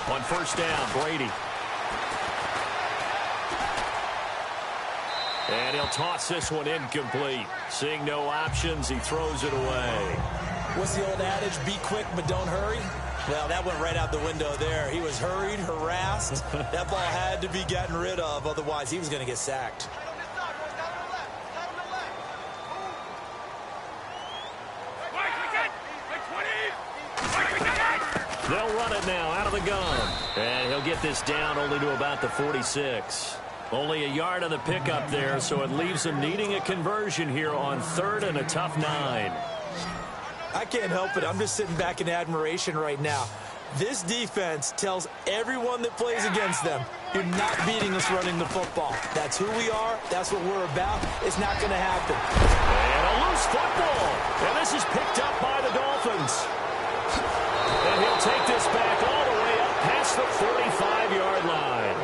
On first down, Brady. And he'll toss this one incomplete. Seeing no options, he throws it away. What's the old adage? Be quick, but don't hurry. Well, that went right out the window there. He was hurried, harassed. That ball had to be gotten rid of. Otherwise, he was going to get sacked. They'll run it now out of the gun. And he'll get this down only to about the 46. Only a yard on the pickup there, so it leaves them needing a conversion here on 3rd and a tough 9. I can't help it. I'm just sitting back in admiration right now. This defense tells everyone that plays against them, you're not beating us running the football. That's who we are. That's what we're about. It's not going to happen. And a loose football. And this is picked up by the Dolphins. And he'll take this back all the way up past the 45-yard line.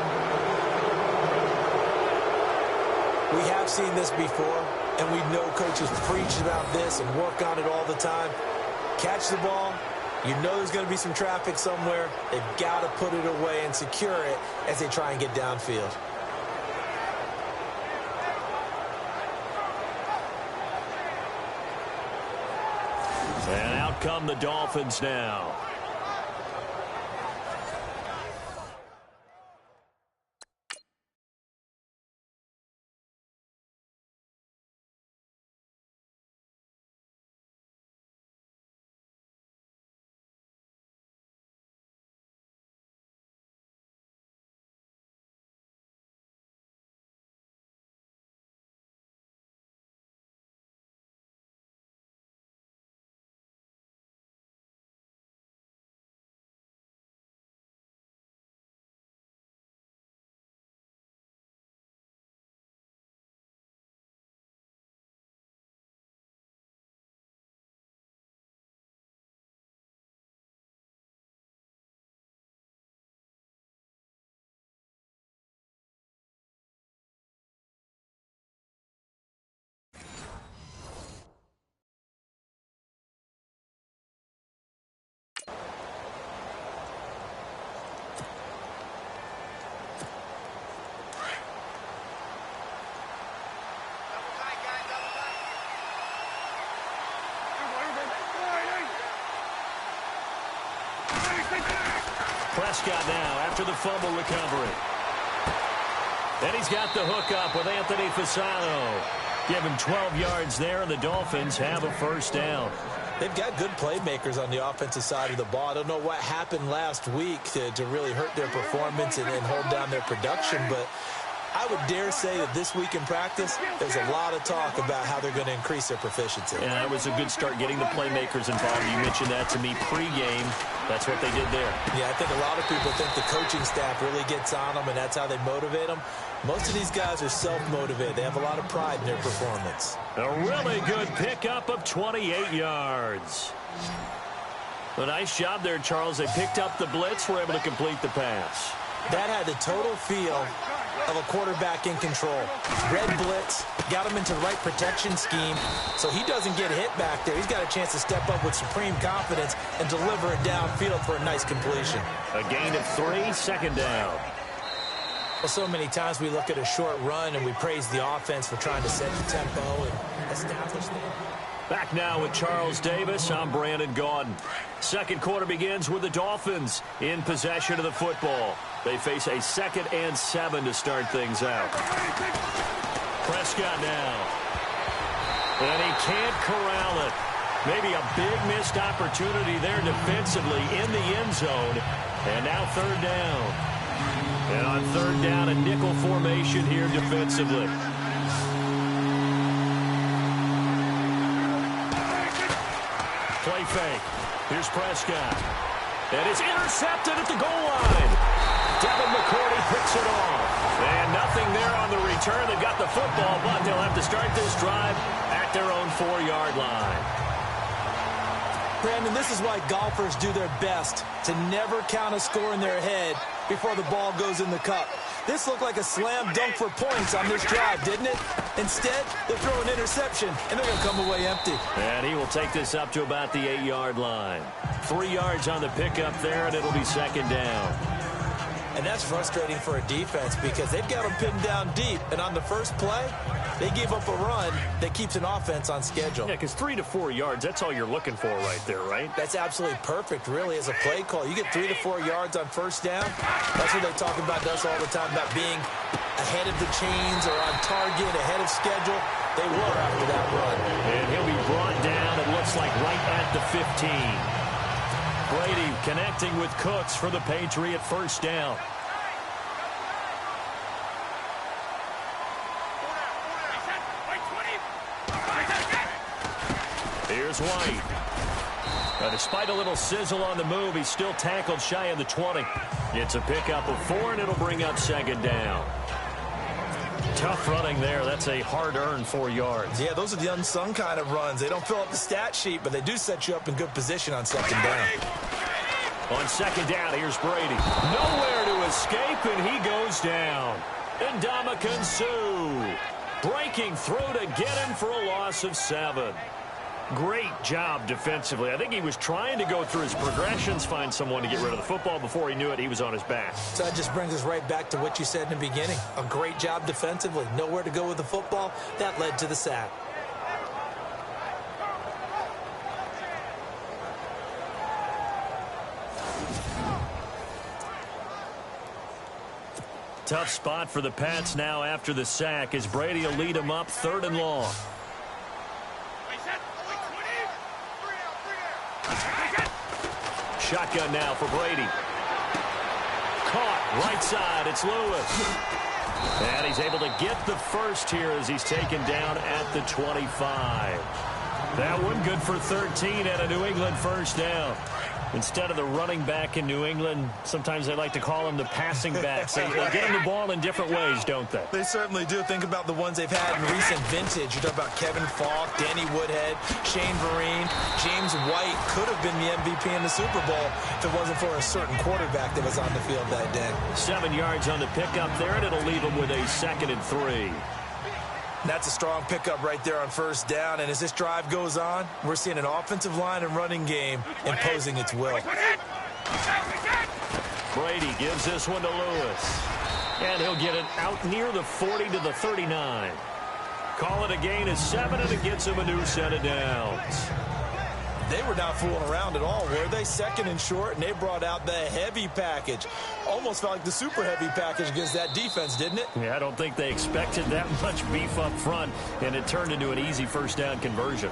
We have seen this before, and we know coaches preach about this and work on it all the time. Catch the ball. You know there's going to be some traffic somewhere. They've got to put it away and secure it as they try and get downfield. And out come the Dolphins now. Prescott now after the fumble recovery. Then he's got the hookup with Anthony Fasano. Give him 12 yards there, and the Dolphins have a first down. They've got good playmakers on the offensive side of the ball. I don't know what happened last week to really hurt their performance and hold down their production, but I would dare say that this week in practice, there's a lot of talk about how they're going to increase their proficiency. Yeah, that was a good start getting the playmakers involved. You mentioned that to me pregame. That's what they did there. Yeah, I think a lot of people think the coaching staff really gets on them, and that's how they motivate them. Most of these guys are self-motivated. They have a lot of pride in their performance. A really good pickup of 28 yards. A nice job there, Charles. They picked up the blitz, were able to complete the pass. That had the total feel of a quarterback in control. Red blitz, got him into the right protection scheme, so he doesn't get hit back there. He's got a chance to step up with supreme confidence and deliver it downfield for a nice completion. A gain of 3, second down. Well, so many times we look at a short run and we praise the offense for trying to set the tempo and establish the... Back now with Charles Davis, I'm Brandon Gaudin. Second quarter begins with the Dolphins in possession of the football. They face a 2nd and 7 to start things out. Prescott now. And he can't corral it. Maybe a big missed opportunity there defensively in the end zone. And now 3rd down. And on 3rd down, a nickel formation here defensively. Play fake. Here's Prescott. And it's intercepted at the goal line. Devin McCourty picks it off. And nothing there on the return. They've got the football, but they'll have to start this drive at their own 4-yard line. Brandon, this is why golfers do their best to never count a score in their head before the ball goes in the cup. This looked like a slam dunk for points on this drive, didn't it? Instead, they throw an interception, and they're going to come away empty. And he will take this up to about the 8-yard line. 3 yards on the pickup there, and it'll be 2nd down. And that's frustrating for a defense because they've got them pinned down deep. And on the first play, they gave up a run that keeps an offense on schedule. Yeah, because 3 to 4 yards, that's all you're looking for right there, right? That's absolutely perfect, really, as a play call. You get 3 to 4 yards on first down. That's what they talk about to us all the time, about being ahead of the chains or on target, ahead of schedule. They were after that run. And he'll be brought down, it looks like, right at the 15. Brady connecting with Cooks for the Patriot first down. Here's White. Despite a little sizzle on the move, he's still tackled shy of the 20. It's a pickup of 4, and it'll bring up 2nd down. Tough running there. That's a hard-earned 4 yards. Yeah, those are the unsung kind of runs. They don't fill up the stat sheet, but they do set you up in good position on 2nd down. On 2nd down, here's Brady. Nowhere to escape, and he goes down. And Ndamukong Suh breaking through to get him for a loss of 7. Great job defensively. I think he was trying to go through his progressions, find someone to get rid of the football. Before he knew it, he was on his back. So that just brings us right back to what you said in the beginning. A great job defensively. Nowhere to go with the football. That led to the sack. Tough spot for the Pats now after the sack as Brady will lead them up 3rd and long. Shotgun now for Brady. Caught right side. It's Lewis. And he's able to get the first here as he's taken down at the 25. That one good for 13 and a New England first down. Instead of the running back in New England, sometimes they like to call them the passing backs. They get them the ball in different ways, don't they? They certainly do. Think about the ones they've had in recent vintage. You talk about Kevin Falk, Danny Woodhead, Shane Vereen, James White could have been the MVP in the Super Bowl if it wasn't for a certain quarterback that was on the field that day. 7 yards on the pickup there, and it'll leave them with a 2nd and 3. That's a strong pickup right there on first down. And as this drive goes on, we're seeing an offensive line and running game imposing its will. Brady gives this one to Lewis. And he'll get it out near the 40 to the 39. Call it a gain of 7, and it gets him a new set of downs. They were not fooling around at all, were they? 2nd and short, and they brought out the heavy package. Almost felt like the super heavy package against that defense, didn't it? Yeah, I don't think they expected that much beef up front, and it turned into an easy first down conversion.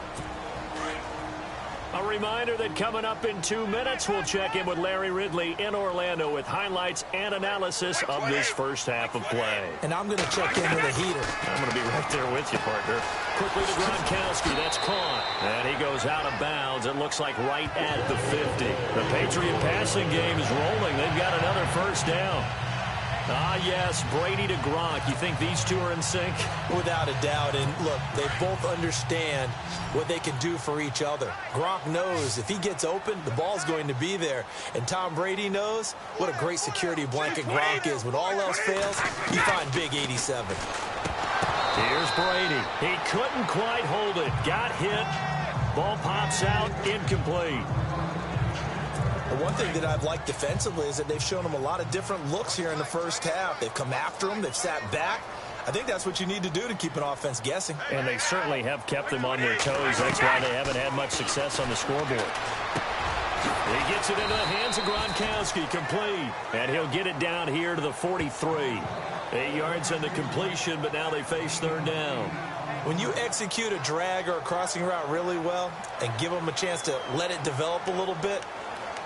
A A reminder that coming up in 2 minutes, we'll check in with Larry Ridley in Orlando with highlights and analysis of this first half of play. And I'm going to check in with a heater. I'm going to be right there with you, partner. Quickly to Gronkowski. That's caught. And he goes out of bounds. It looks like right at the 50. The Patriot passing game is rolling. They've got another first down. Ah, yes, Brady to Gronk. You think these two are in sync? Without a doubt. And look, they both understand what they can do for each other. Gronk knows if he gets open, the ball's going to be there. And Tom Brady knows what a great security blanket Gronk is. When all else fails, you find big 87. Here's Brady. He couldn't quite hold it. Got hit. Ball pops out. Incomplete. The one thing that I've liked defensively is that they've shown him a lot of different looks here in the first half. They've come after him. They've sat back. I think that's what you need to do to keep an offense guessing. And they certainly have kept them on their toes. That's why they haven't had much success on the scoreboard. He gets it into the hands of Gronkowski. Complete. And he'll get it down here to the 43. 8 yards on the completion, but now they face third down. When you execute a drag or a crossing route really well and give them a chance to let it develop a little bit,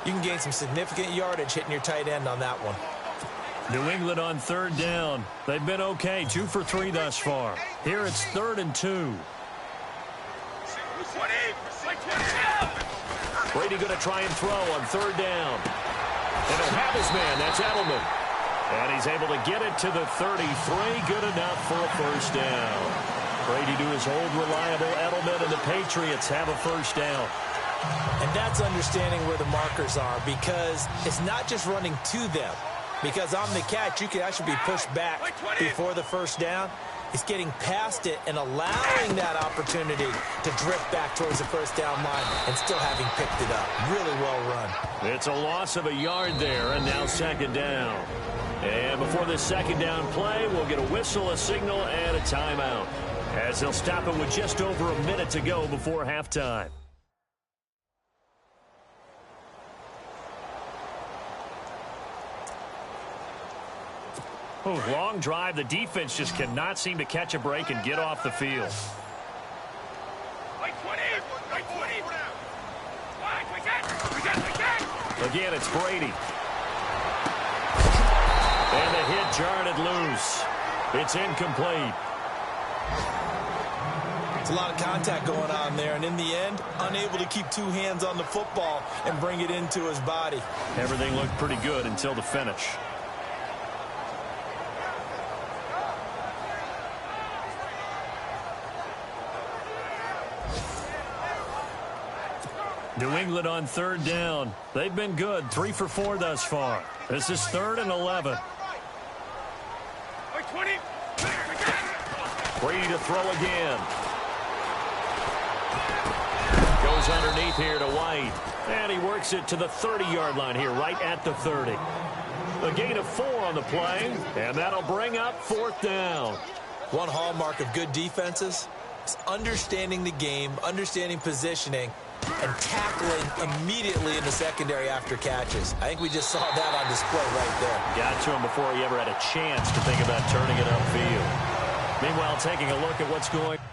you can gain some significant yardage hitting your tight end on that one. New England on third down. They've been okay, 2 for 3 thus far. Here it's 3rd and 2. Brady going to try and throw on third down. And he'll have his man. That's Edelman. And he's able to get it to the 33. Good enough for a first down. Brady to his old reliable Edelman, and the Patriots have a first down. And that's understanding where the markers are, because it's not just running to them. Because on the catch, you can actually be pushed back before the first down. It's getting past it and allowing that opportunity to drift back towards the first down line and still having picked it up. Really well run. It's a loss of a yard there, and now second down. And before this second down play, we'll get a whistle, a signal, and a timeout, as they'll stop it with just over a minute to go before halftime. Oh, long drive. The defense just cannot seem to catch a break and get off the field. Again, it's Brady. And the hit jarred it loose. It's incomplete. It's a lot of contact going on there, and in the end, unable to keep two hands on the football and bring it into his body. Everything looked pretty good until the finish. New England on third down. They've been good, 3 for 4 thus far. This is 3rd and 11. Brady to throw again. Goes underneath here to White. And he works it to the 30-yard line here, right at the 30. A gain of 4 on the play, and that'll bring up 4th down. One hallmark of good defenses is understanding the game, understanding positioning, and tackling immediately in the secondary after catches. I think we just saw that on display right there. Got to him before he ever had a chance to think about turning it upfield. Meanwhile, taking a look at what's going on.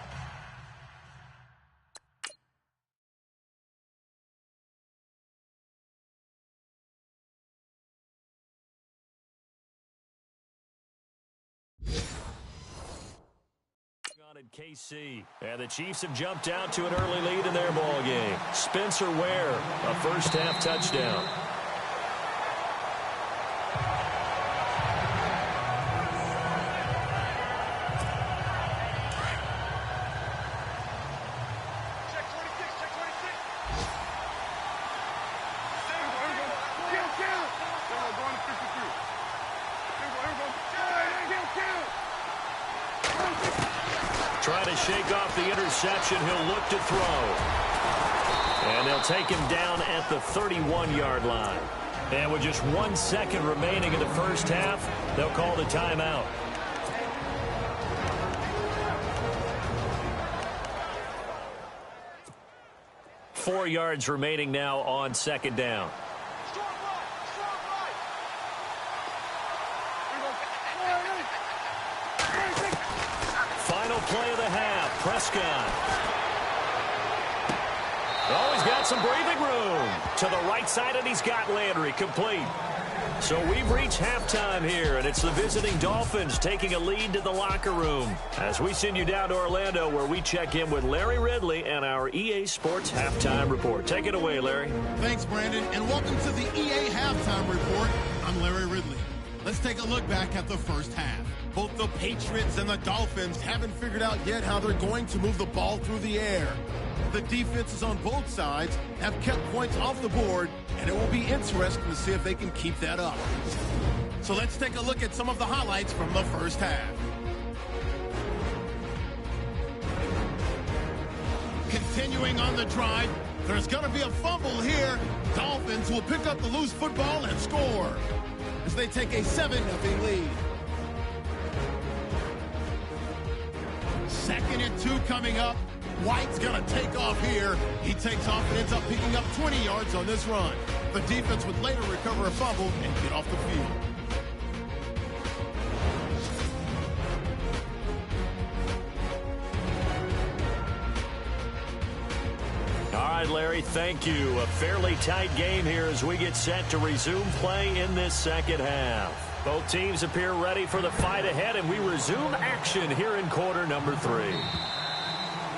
At KC, and the Chiefs have jumped out to an early lead in their ball game. Spencer Ware, a first-half touchdown. Trying to shake off the interception. He'll look to throw. And they'll take him down at the 31-yard line. And with just 1 second remaining in the first half, they'll call the timeout. Four yards remaining now on second down. Final play of the half. Prescott. Oh, he's got some breathing room. To the right side, and he's got Landry complete. So we've reached halftime here, and it's the visiting Dolphins taking a lead to the locker room. As we send you down to Orlando, where we check in with Larry Ridley and our EA Sports Halftime Report. Take it away, Larry. Thanks, Brandon, and welcome to the EA Halftime Report. I'm Larry Ridley. Let's take a look back at the first half. Both the Patriots and the Dolphins haven't figured out yet how they're going to move the ball through the air. The defenses on both sides have kept points off the board, and it will be interesting to see if they can keep that up. So let's take a look at some of the highlights from the first half. Continuing on the drive, there's going to be a fumble here. Dolphins will pick up the loose football and score as they take a 7-0 lead. 2nd and 2 coming up. White's going to take off here. He takes off and ends up picking up 20 yards on this run. The defense would later recover a fumble and get off the field. All right, Larry, thank you. A fairly tight game here as we get set to resume play in this second half. Both teams appear ready for the fight ahead, and we resume action here in quarter number 3.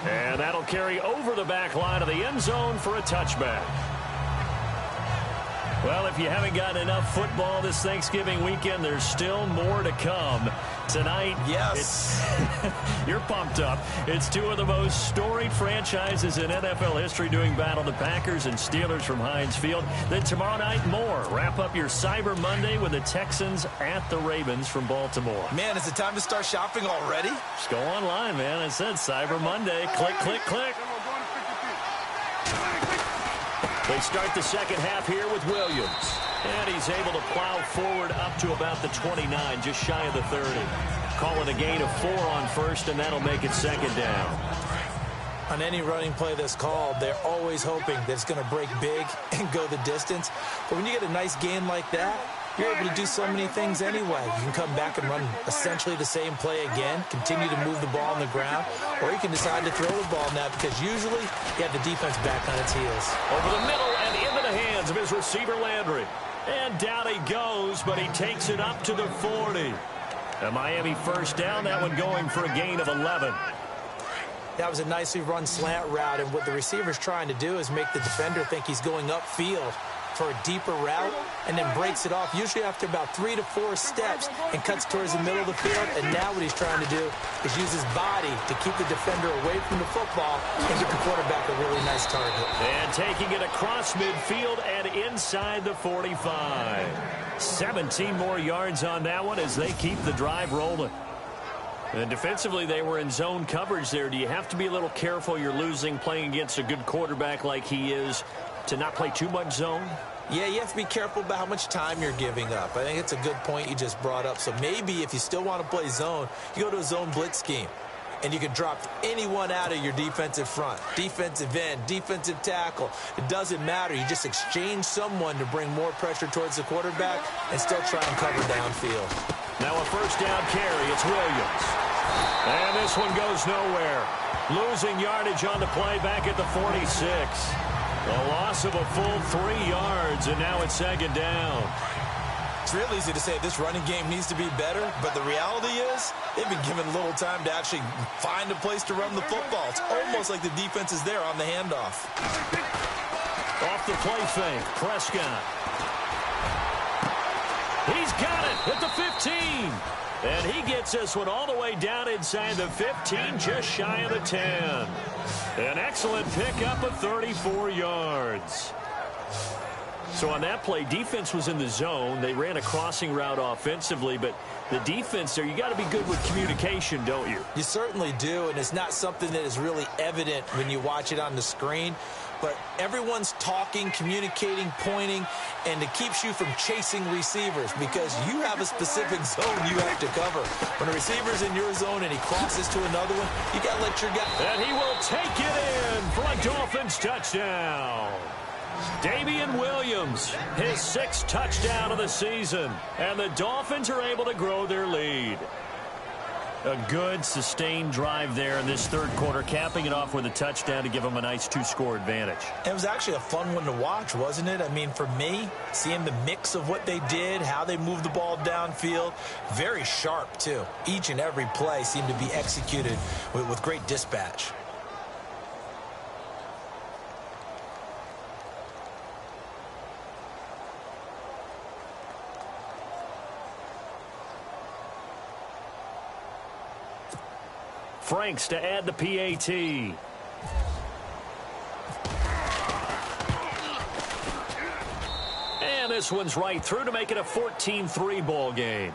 And that'll carry over the back line of the end zone for a touchback. Well, if you haven't gotten enough football this Thanksgiving weekend, there's still more to come. Tonight, yes, you're pumped up. It's two of the most storied franchises in NFL history doing battle, the Packers and Steelers from Heinz Field. Then tomorrow night, more. Wrap up your Cyber Monday with the Texans at the Ravens from Baltimore. Man, is it time to start shopping already? Just go online, man. It said Cyber Monday. Click, click, click. They start the second half here with Williams. And he's able to plow forward up to about the 29, just shy of the 30. Calling a gain of 4 on first, and that'll make it second down. On any running play that's called, they're always hoping that it's going to break big and go the distance. But when you get a nice gain like that, you're able to do so many things anyway. You can come back and run essentially the same play again, continue to move the ball on the ground, or you can decide to throw the ball now because usually you have the defense back on its heels. Over the middle and into the hands of his receiver, Landry. And down he goes, but he takes it up to the 40. A Miami first down, that one going for a gain of 11. That was a nicely run slant route, and what the receiver's trying to do is make the defender think he's going upfield for a deeper route, and then breaks it off, usually after about 3 to 4 steps, and cuts towards the middle of the field. And now what he's trying to do is use his body to keep the defender away from the football and get the quarterback a really nice target. And taking it across midfield and inside the 45. 17 more yards on that one as they keep the drive rolling. And defensively, they were in zone coverage there. Do you have to be a little careful? You're losing playing against a good quarterback like he is to not play too much zone? Yeah, you have to be careful about how much time you're giving up. I think it's a good point you just brought up. So maybe if you still want to play zone, you go to a zone blitz scheme. And you can drop anyone out of your defensive front. Defensive end, defensive tackle. It doesn't matter. You just exchange someone to bring more pressure towards the quarterback and still try and cover downfield. Now a first down carry. It's Williams. And this one goes nowhere. Losing yardage on the play back at the 46. A loss of a full 3 yards, and now it's second down. It's real easy to say this running game needs to be better, but the reality is they've been given little time to actually find a place to run the football. It's almost like the defense is there on the handoff. Off the play fake, Prescott. He's got it at the 15. And he gets this one all the way down inside the 15, just shy of the 10. An excellent pickup of 34 yards. So on that play, defense was in the zone. They ran a crossing route offensively, but the defense there, you got to be good with communication, don't you? You certainly do, and it's not something that is really evident when you watch it on the screen. But everyone's talking, communicating, pointing, and it keeps you from chasing receivers because you have a specific zone you have to cover. When a receiver's in your zone and he crosses to another one, you got to let your guy. And he will take it in for a Dolphins touchdown. Damian Williams, his 6th touchdown of the season, and the Dolphins are able to grow their lead. A good, sustained drive there in this third quarter, capping it off with a touchdown to give them a nice 2-score advantage. It was actually a fun one to watch, wasn't it? I mean, for me, seeing the mix of what they did, how they moved the ball downfield, very sharp, too. Each and every play seemed to be executed with great dispatch. Franks to add the PAT. And this one's right through to make it a 14-3 ball game.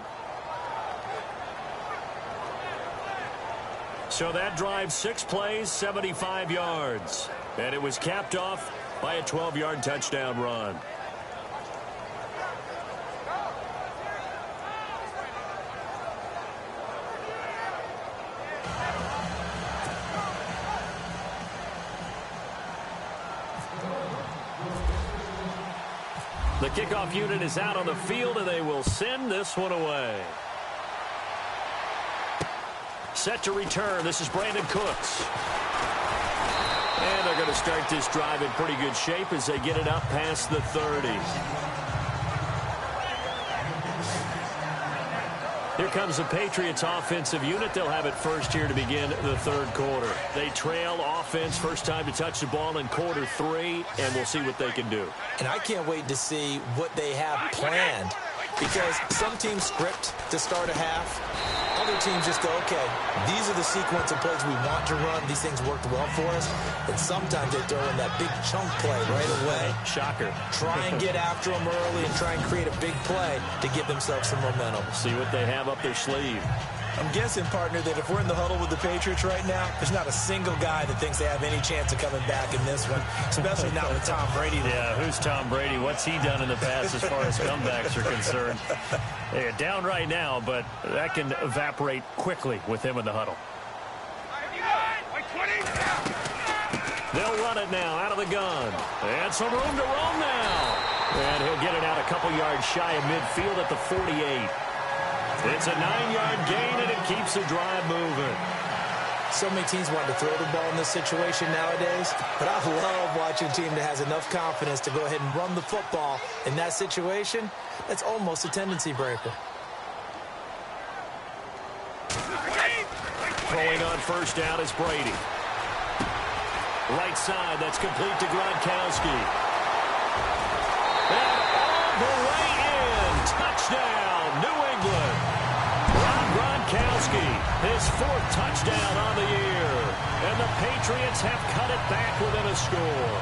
So that drive, 6 plays, 75 yards. And it was capped off by a 12-yard touchdown run. The kickoff unit is out on the field, and they will send this one away. Set to return. This is Brandon Cooks. And they're going to start this drive in pretty good shape as they get it up past the 30. Here comes the Patriots offensive unit. They'll have it first here to begin the third quarter. They trail offense, first time to touch the ball in quarter 3, and we'll see what they can do. And I can't wait to see what they have planned, because some teams script to start a half. Other teams just go, okay, these are the sequence of plays we want to run. These things worked well for us. And sometimes they throw in that big chunk play right away. Shocker. Try and get after them early and try and create a big play to give themselves some momentum. See what they have up their sleeve. I'm guessing, partner, that if we're in the huddle with the Patriots right now, there's not a single guy that thinks they have any chance of coming back in this one, especially not with Tom Brady. Yeah, who's Tom Brady? What's he done in the past as far as comebacks are concerned? They're down right now, but that can evaporate quickly with him in the huddle. They'll run it now out of the gun. And some room to roam now. And he'll get it out a couple yards shy of midfield at the 48. It's a 9-yard gain, and it keeps the drive moving. So many teams want to throw the ball in this situation nowadays, but I love watching a team that has enough confidence to go ahead and run the football in that situation. That's almost a tendency breaker. Throwing on first down is Brady. Right side, that's complete to Gronkowski. And all the way in. Touchdown, New England. Gronkowski, his 4th touchdown on the year. And the Patriots have cut it back within a score.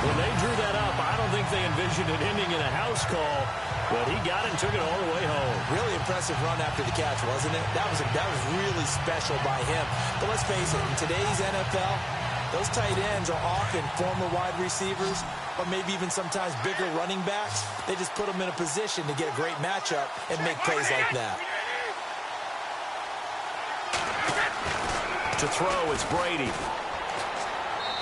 When they drew that up, I don't think they envisioned it ending in a house call, but he got it and took it all the way home. Really impressive run after the catch, wasn't it? That was really special by him. But let's face it, in today's NFL, those tight ends are often former wide receivers, or maybe even sometimes bigger running backs. They just put them in a position to get a great matchup and make plays like that. To throw, it's Brady.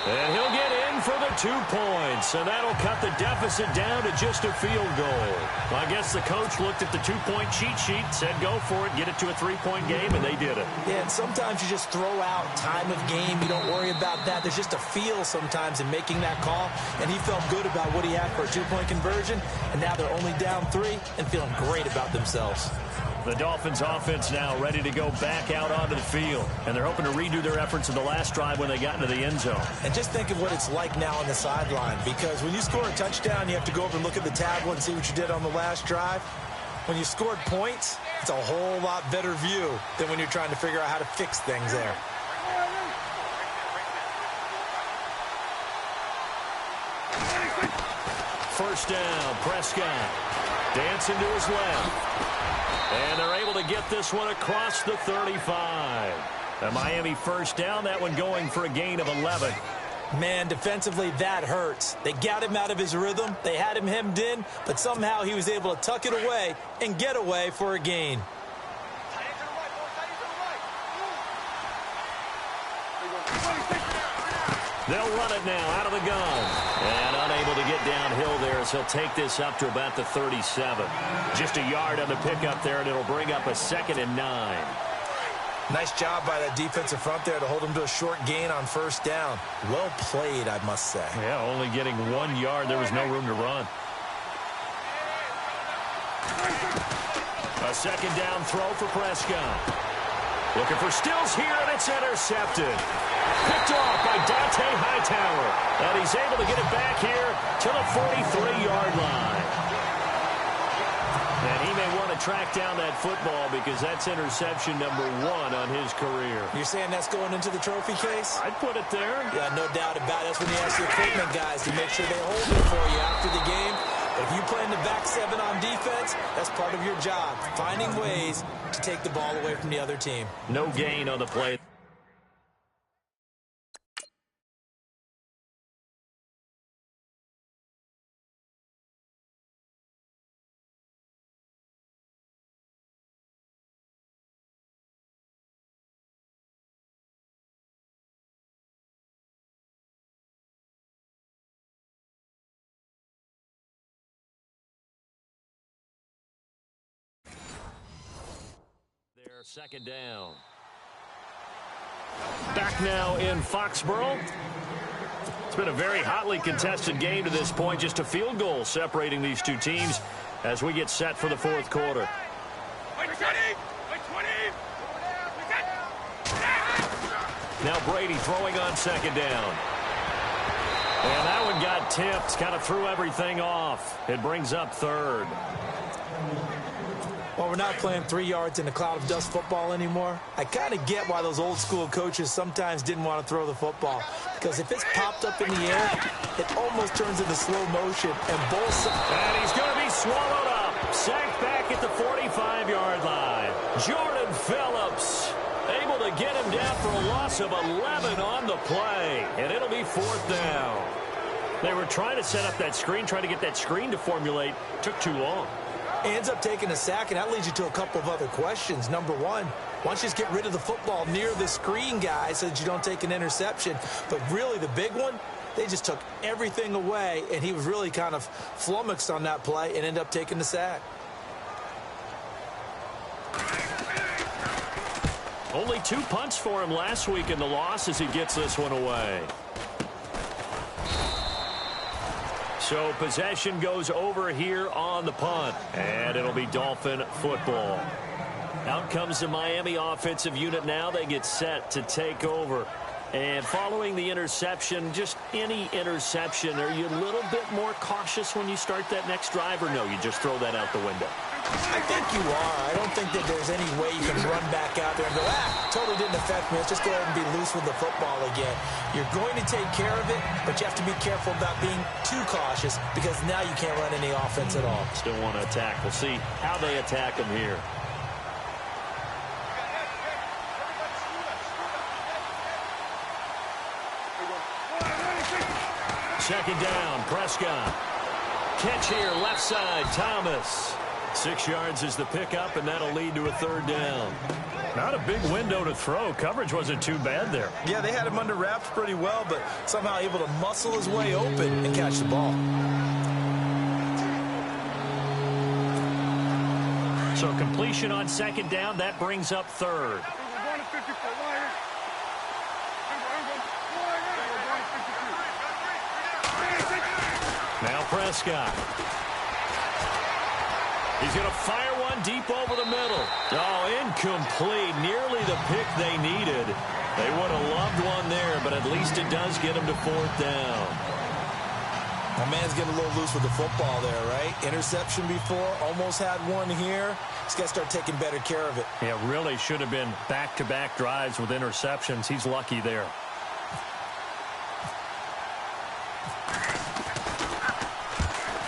And he'll get in for the 2 points, and that'll cut the deficit down to just a field goal. Well, I guess the coach looked at the 2-point cheat sheet, said go for it, get it to a 3-point game, and they did it. Yeah, and sometimes you just throw out time of game. You don't worry about that. There's just a feel sometimes in making that call, and he felt good about what he had for a 2-point conversion, and now they're only down 3 and feeling great about themselves. The Dolphins offense now ready to go back out onto the field. And they're hoping to redo their efforts in the last drive when they got into the end zone. And just think of what it's like now on the sideline, because when you score a touchdown, you have to go over and look at the tablet and see what you did on the last drive. When you scored points, it's a whole lot better view than when you're trying to figure out how to fix things there. First down, Prescott. Dancing to his left. And they're able to get this one across the 35. A Miami first down, that one going for a gain of 11. Man, defensively, that hurts. They got him out of his rhythm. They had him hemmed in, but somehow he was able to tuck it away and get away for a gain. They'll run it now out of the gun. And unable to get downhill there as he'll take this up to about the 37. Just a yard on the pickup there, and it'll bring up a 2nd and 9. Nice job by that defensive front there to hold him to a short gain on first down. Well played, I must say. Yeah, only getting 1 yard. There was no room to run. A second down throw for Prescott. Looking for Stills here, and it's intercepted. Picked off by Dante Hightower. And he's able to get it back here to the 43-yard line. And he may want to track down that football because that's interception number 1 on his career. You're saying that's going into the trophy case? I'd put it there. Yeah, no doubt about it. That's when you ask the equipment guys to make sure they hold it for you after the game. But if you play in the back 7 on defense, that's part of your job, finding ways to take the ball away from the other team. No gain on the play. Second down. Back now in Foxborough. It's been a very hotly contested game to this point. Just a field goal separating these two teams as we get set for the fourth quarter. Now Brady throwing on second down. And that one got tipped. Kind of threw everything off. It brings up third. Well, we're not playing 3 yards in a cloud of dust football anymore. I kind of get why those old school coaches sometimes didn't want to throw the football. Because if it's popped up in the air, it almost turns into slow motion. And And he's going to be swallowed up. Sacked back at the 45-yard line. Jordan Phillips able to get him down for a loss of 11 on the play. And it'll be fourth down. They were trying to set up that screen, trying to get that screen to formulate. Took too long. Ends up taking a sack, and that leads you to a couple of other questions. Number one, why don't you just get rid of the football near the screen guy so that you don't take an interception? But really the big one, they just took everything away, and he was really kind of flummoxed on that play and ended up taking the sack. Only 2 punts for him last week in the loss as he gets this one away. So possession goes over here on the punt, and it'll be Dolphin football. Out comes the Miami offensive unit now. They get set to take over. And following the interception, just any interception, are you a little bit more cautious when you start that next drive, or no, you just throw that out the window? I think you are. I don't think that there's any way you can run back out there and go, totally didn't affect me. Let's just go ahead and be loose with the football again. You're going to take care of it, but you have to be careful about being too cautious because now you can't run any offense at all. Still want to attack. We'll see how they attack them here. Second down, Prescott. Catch here, left side, Thomas. 6 yards is the pickup, and that'll lead to a third down. Not a big window to throw. Coverage wasn't too bad there. Yeah, they had him under wraps pretty well, but somehow able to muscle his way open and catch the ball. So completion on second down, that brings up third. Now Prescott. He's going to fire one deep over the middle. Oh, incomplete. Nearly the pick they needed. They would have loved one there, but at least it does get him to fourth down. My man's getting a little loose with the football there, right? Interception before, almost had one here. He's got to start taking better care of it. Yeah, really should have been back-to-back drives with interceptions. He's lucky there.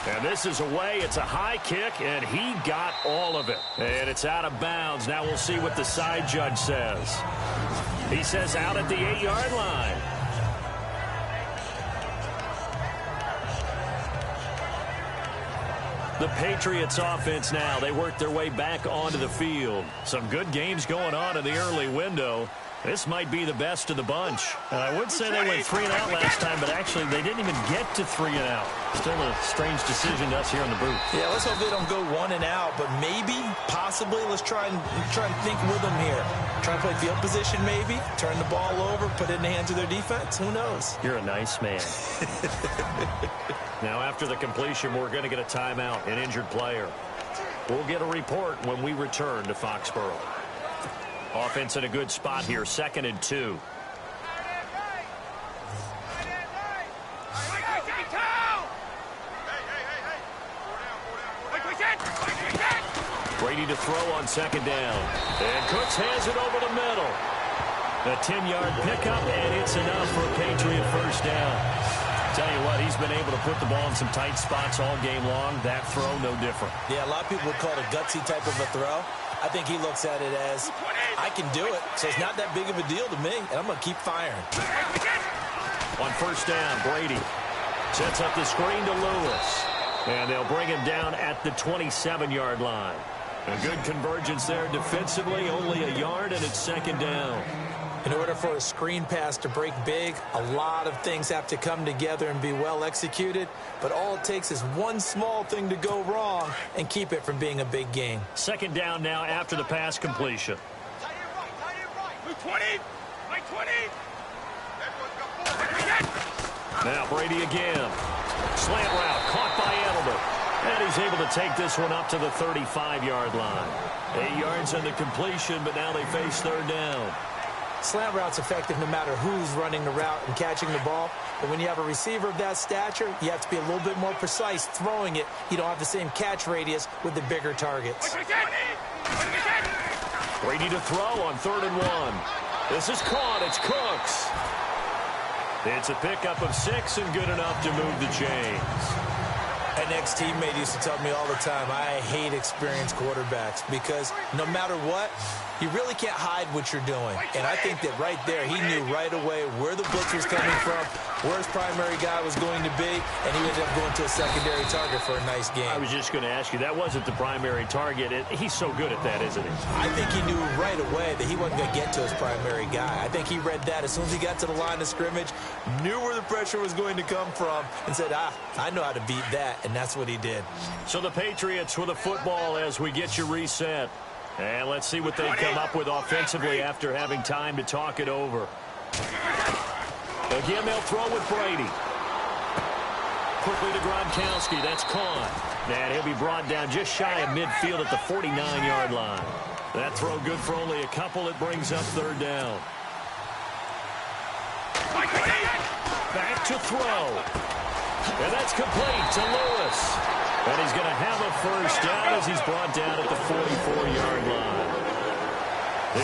And this is away. It's a high kick, and he got all of it. And it's out of bounds. Now we'll see what the side judge says. He says out at the 8-yard line. The Patriots offense now. They work their way back onto the field. Some good games going on in the early window. This might be the best of the bunch. And I would say they went 3 and out last time, but actually they didn't even get to 3 and out. Still a strange decision to us here in the booth. Yeah, let's hope they don't go 1 and out, but maybe, possibly, let's try and think with them here. Try and play field position maybe, turn the ball over, put it in the hands of their defense. Who knows? You're a nice man. Now, after the completion, we're going to get a timeout, an injured player. We'll get a report when we return to Foxborough. Offense in a good spot here, 2nd and 2. Brady to throw on 2nd down. And Cooks has it over the middle. A 10-yard pickup, and it's enough for a Patriot first down. Tell you what, he's been able to put the ball in some tight spots all game long. That throw, no different. Yeah, a lot of people would call it a gutsy type of a throw. I think he looks at it as, I can do it, so it's not that big of a deal to me, and I'm going to keep firing. On 1st down, Brady sets up the screen to Lewis. And they'll bring him down at the 27-yard line. A good convergence there defensively, only a yard, and it's 2nd down. In order for a screen pass to break big, a lot of things have to come together and be well executed. But all it takes is one small thing to go wrong and keep it from being a big game. 2nd down now after the pass completion. Now Brady again. Slant route caught by Edelman. And he's able to take this one up to the 35-yard line. 8 yards on the completion, but now they face 3rd down. Slant route's effective no matter who's running the route and catching the ball. But when you have a receiver of that stature, you have to be a little bit more precise throwing it. You don't have the same catch radius with the bigger targets. Brady to throw on 3rd and 1. This is caught. It's Cooks. It's a pickup of 6 and good enough to move the chains. An ex-teammate used to tell me all the time, I hate experienced quarterbacks because no matter what, you really can't hide what you're doing. And I think that right there, he knew right away where the blitz was coming from, where his primary guy was going to be, and he ended up going to a secondary target for a nice game. I was just going to ask you, that wasn't the primary target. He's so good at that, isn't he? I think he knew right away that he wasn't going to get to his primary guy. I think he read that as soon as he got to the line of scrimmage, knew where the pressure was going to come from, and said, I know how to beat that. And that's what he did. So the Patriots with a football as we get you reset. And let's see what they come up with offensively after having time to talk it over. Again, they'll throw with Brady. Quickly to Gronkowski. That's caught. And he'll be brought down just shy of midfield at the 49-yard line. That throw good for only a couple. It brings up 3rd down. Back to throw. And that's complete to Lewis. And he's going to have a first down as he's brought down at the 44-yard line.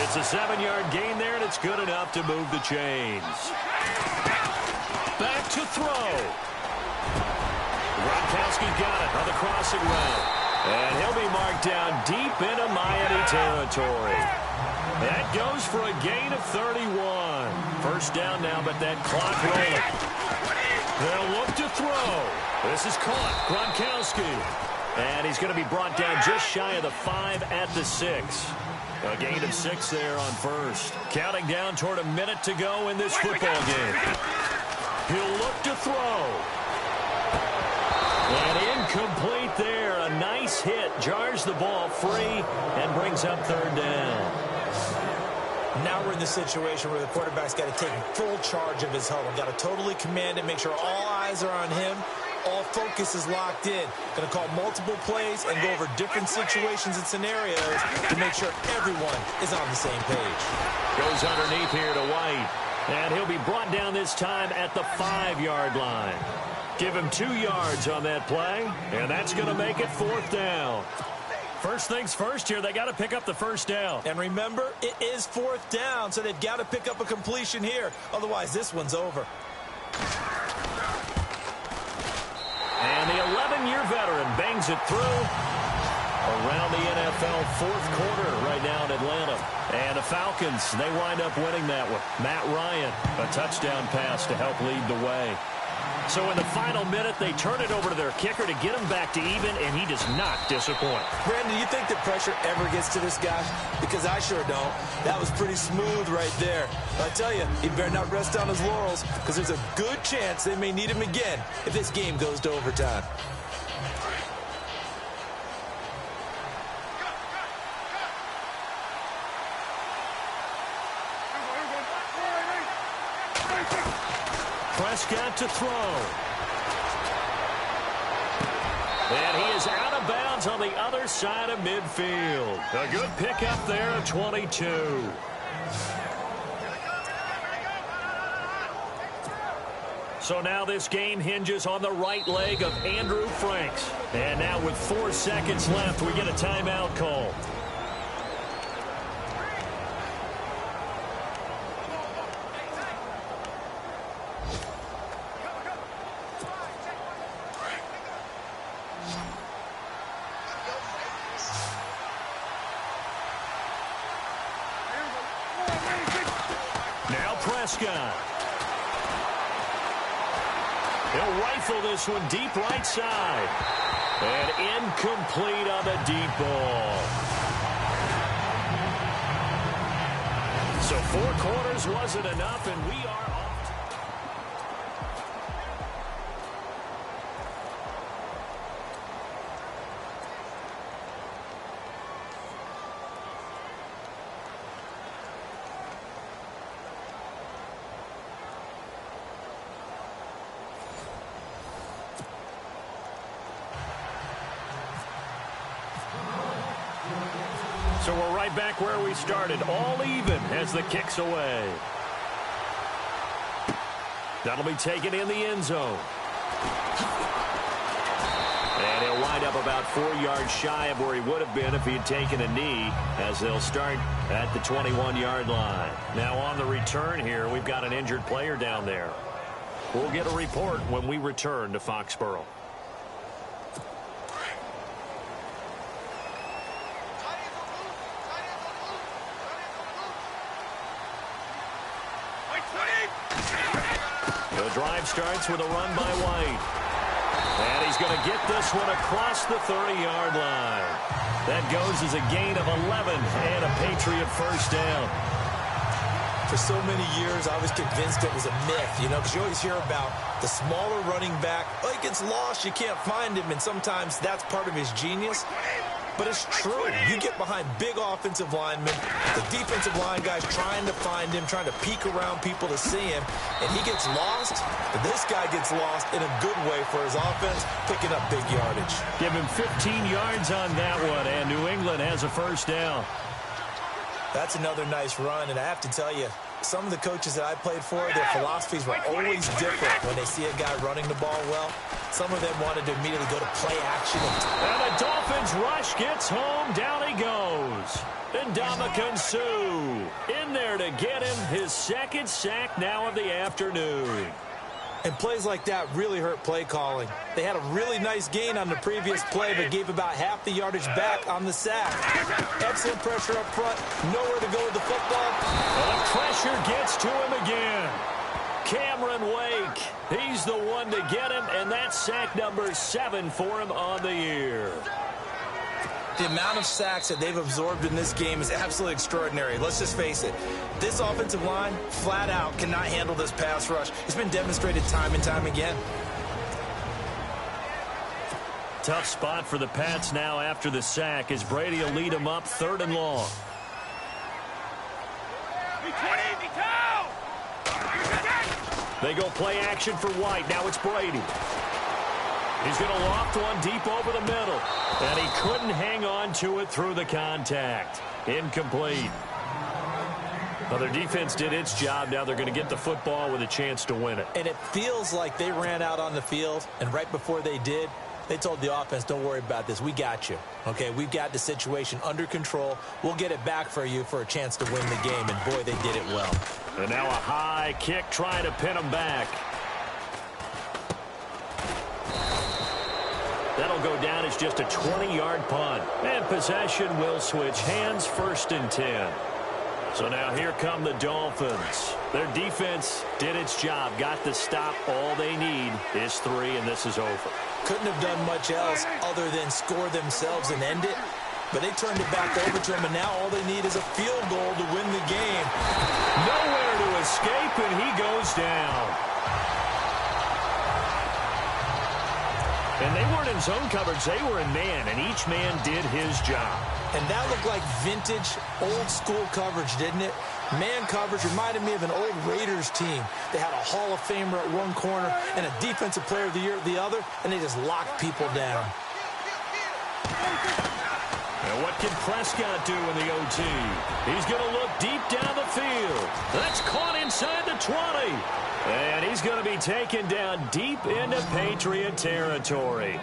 It's a 7-yard gain there, and it's good enough to move the chains. Back to throw. Gronkowski's got it on the crossing route. And he'll be marked down deep into Miami territory. That goes for a gain of 31. First down now, but that clock rolling. They'll look to throw. This is caught. Gronkowski. And he's going to be brought down just shy of the 5 at the 6. A gain of 6 there on first. Counting down toward a minute to go in this football game. He'll look to throw. And incomplete there. A nice hit. Jars the ball free and brings up 3rd down. Now we're in the situation where the quarterback's got to take full charge of his huddle. Got to totally command it, make sure all eyes are on him. All focus is locked in. Going to call multiple plays and go over different situations and scenarios to make sure everyone is on the same page. Goes underneath here to White. And he'll be brought down this time at the 5-yard line. Give him 2 yards on that play, and that's going to make it 4th down. First things first here, they got to pick up the first down. And remember, it is 4th down, so they've got to pick up a completion here. Otherwise, this one's over. And the 11-year veteran bangs it through around the NFL 4th quarter right now in Atlanta. And the Falcons, they wind up winning that one. Matt Ryan, a touchdown pass to help lead the way. So in the final minute, they turn it over to their kicker to get him back to even, and he does not disappoint. Brandon, you think the pressure ever gets to this guy? Because I sure don't. That was pretty smooth right there. But I tell you, he better not rest on his laurels, because there's a good chance they may need him again if this game goes to overtime. Prescott to throw. And he is out of bounds on the other side of midfield. A good pickup there at 22. So now this game hinges on the right leg of Andrew Franks. And now with 4 seconds left, we get a timeout call. Now Prescott. He'll rifle this one deep right side. And incomplete on the deep ball. So 4 quarters wasn't enough, and we are off. So we're right back where we started, all even as the kick's away. That'll be taken in the end zone. And he'll wind up about 4 yards shy of where he would have been if he had taken a knee, as they'll start at the 21-yard line. Now on the return here, we've got an injured player down there. We'll get a report when we return to Foxborough. The drive starts with a run by White. And he's going to get this one across the 30-yard line. That goes as a gain of 11 and a Patriot first down. For so many years, I was convinced it was a myth, because you always hear about the smaller running back. Oh, he gets lost, you can't find him, and sometimes that's part of his genius. But it's true. You get behind big offensive linemen, the defensive line guys trying to find him, trying to peek around people to see him, and he gets lost. But this guy gets lost in a good way for his offense, picking up big yardage. Give him 15 yards on that one, and New England has a first down. That's another nice run, and I have to tell you, some of the coaches that I played for, their philosophies were always different when they see a guy running the ball well. Some of them wanted to immediately go to play action. And the Dolphins rush gets home. Down he goes. And Ndamukong Suh in there to get him his second sack now of the afternoon. And plays like that really hurt play calling. They had a really nice gain on the previous play, but gave about half the yardage back on the sack. Excellent pressure up front. Nowhere to go with the football. Well, the pressure gets to him again. Cameron Wake, he's the one to get him, and that's sack number 7 for him on the year. The amount of sacks that they've absorbed in this game is absolutely extraordinary. Let's just face it. This offensive line, flat out, cannot handle this pass rush. It's been demonstrated time and time again. Tough spot for the Pats now after the sack, as Brady will lead them up 3rd and long. They go play action for White. Now it's Brady. He's going to loft one deep over the middle. And he couldn't hang on to it through the contact. Incomplete. Well, their defense did its job. Now they're going to get the football with a chance to win it. And it feels like they ran out on the field, and right before they did, they told the offense, don't worry about this. We got you. Okay, we've got the situation under control. We'll get it back for you for a chance to win the game. And, boy, they did it well. And now a high kick trying to pin them back. That'll go down as just a 20-yard punt. And possession will switch hands, 1st and 10. So now here come the Dolphins. Their defense did its job, got the stop. All they need is 3, and this is over. Couldn't have done much else other than score themselves and end it. But they turned it back over to him, and now all they need is a field goal to win the game. Nowhere to escape, and he goes down. And they weren't in zone coverage. They were in man, and each man did his job. And that looked like vintage, old-school coverage, didn't it? Man coverage reminded me of an old Raiders team. They had a Hall of Famer at one corner and a Defensive Player of the Year at the other, and they just locked people down. And what can Prescott do in the OT? He's going to look deep down the field. That's caught inside the 20. And he's going to be taken down deep into Patriot territory.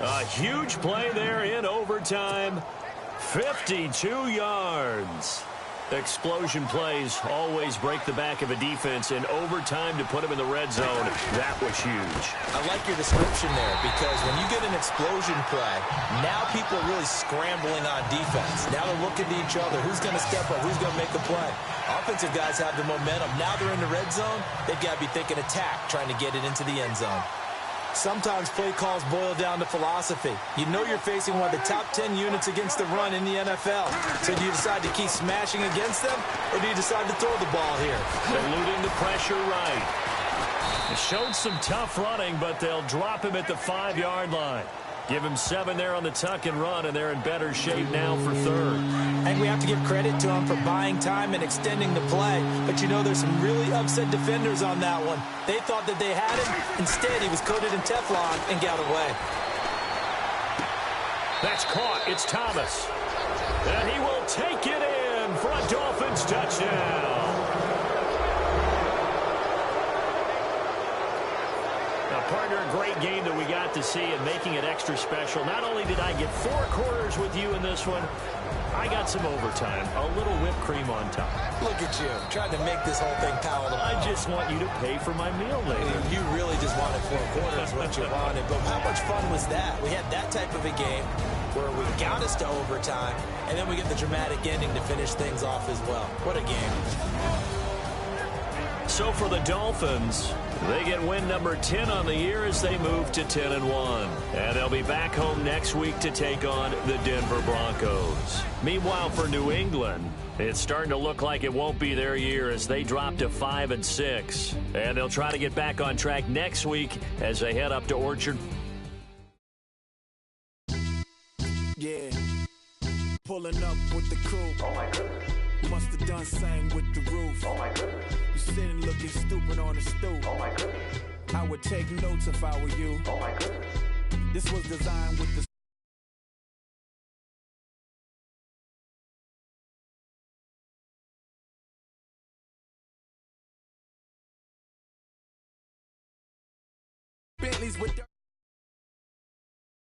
A huge play there in overtime. 52 yards. Explosion plays always break the back of a defense, in overtime to put him in the red zone. That was huge. I like your description there, because when you get an explosion play, now people are really scrambling on defense. Now they're looking to each other. Who's going to step up? Who's going to make a play? Offensive guys have the momentum. Now they're in the red zone. They've got to be thinking attack, trying to get it into the end zone. Sometimes play calls boil down to philosophy. You know you're facing one of the top 10 units against the run in the NFL. So do you decide to keep smashing against them, or do you decide to throw the ball here? Eluding the pressure right. They showed some tough running, but they'll drop him at the 5-yard line. Give him 7 there on the tuck and run, and they're in better shape now for 3rd. And we have to give credit to him for buying time and extending the play. But you know, there's some really upset defenders on that one. They thought that they had him. Instead, he was coated in Teflon and got away. That's caught. It's Thomas. And he will take it in for a Dolphins touchdown. Partner, a great game that we got to see and making it extra special. Not only did I get 4 quarters with you in this one, I got some overtime, a little whipped cream on top. Look at you, trying to make this whole thing palatable. I just want you to pay for my meal later. You really just wanted 4 quarters, what you wanted. But how much fun was that? We had that type of a game where we got us to overtime, and then we get the dramatic ending to finish things off as well. What a game. So for the Dolphins, they get win number 10 on the year as they move to 10-1. And they'll be back home next week to take on the Denver Broncos. Meanwhile, for New England, it's starting to look like it won't be their year as they drop to 5-6. And they'll try to get back on track next week as they head up to Orchard. Yeah, pulling up with the crew. Oh my goodness. Must have done same with the roof. Oh my goodness. You sitting looking stupid on the stoop. Oh my goodness. I would take notes if I were you. Oh my goodness. This was designed with the Bentleys with the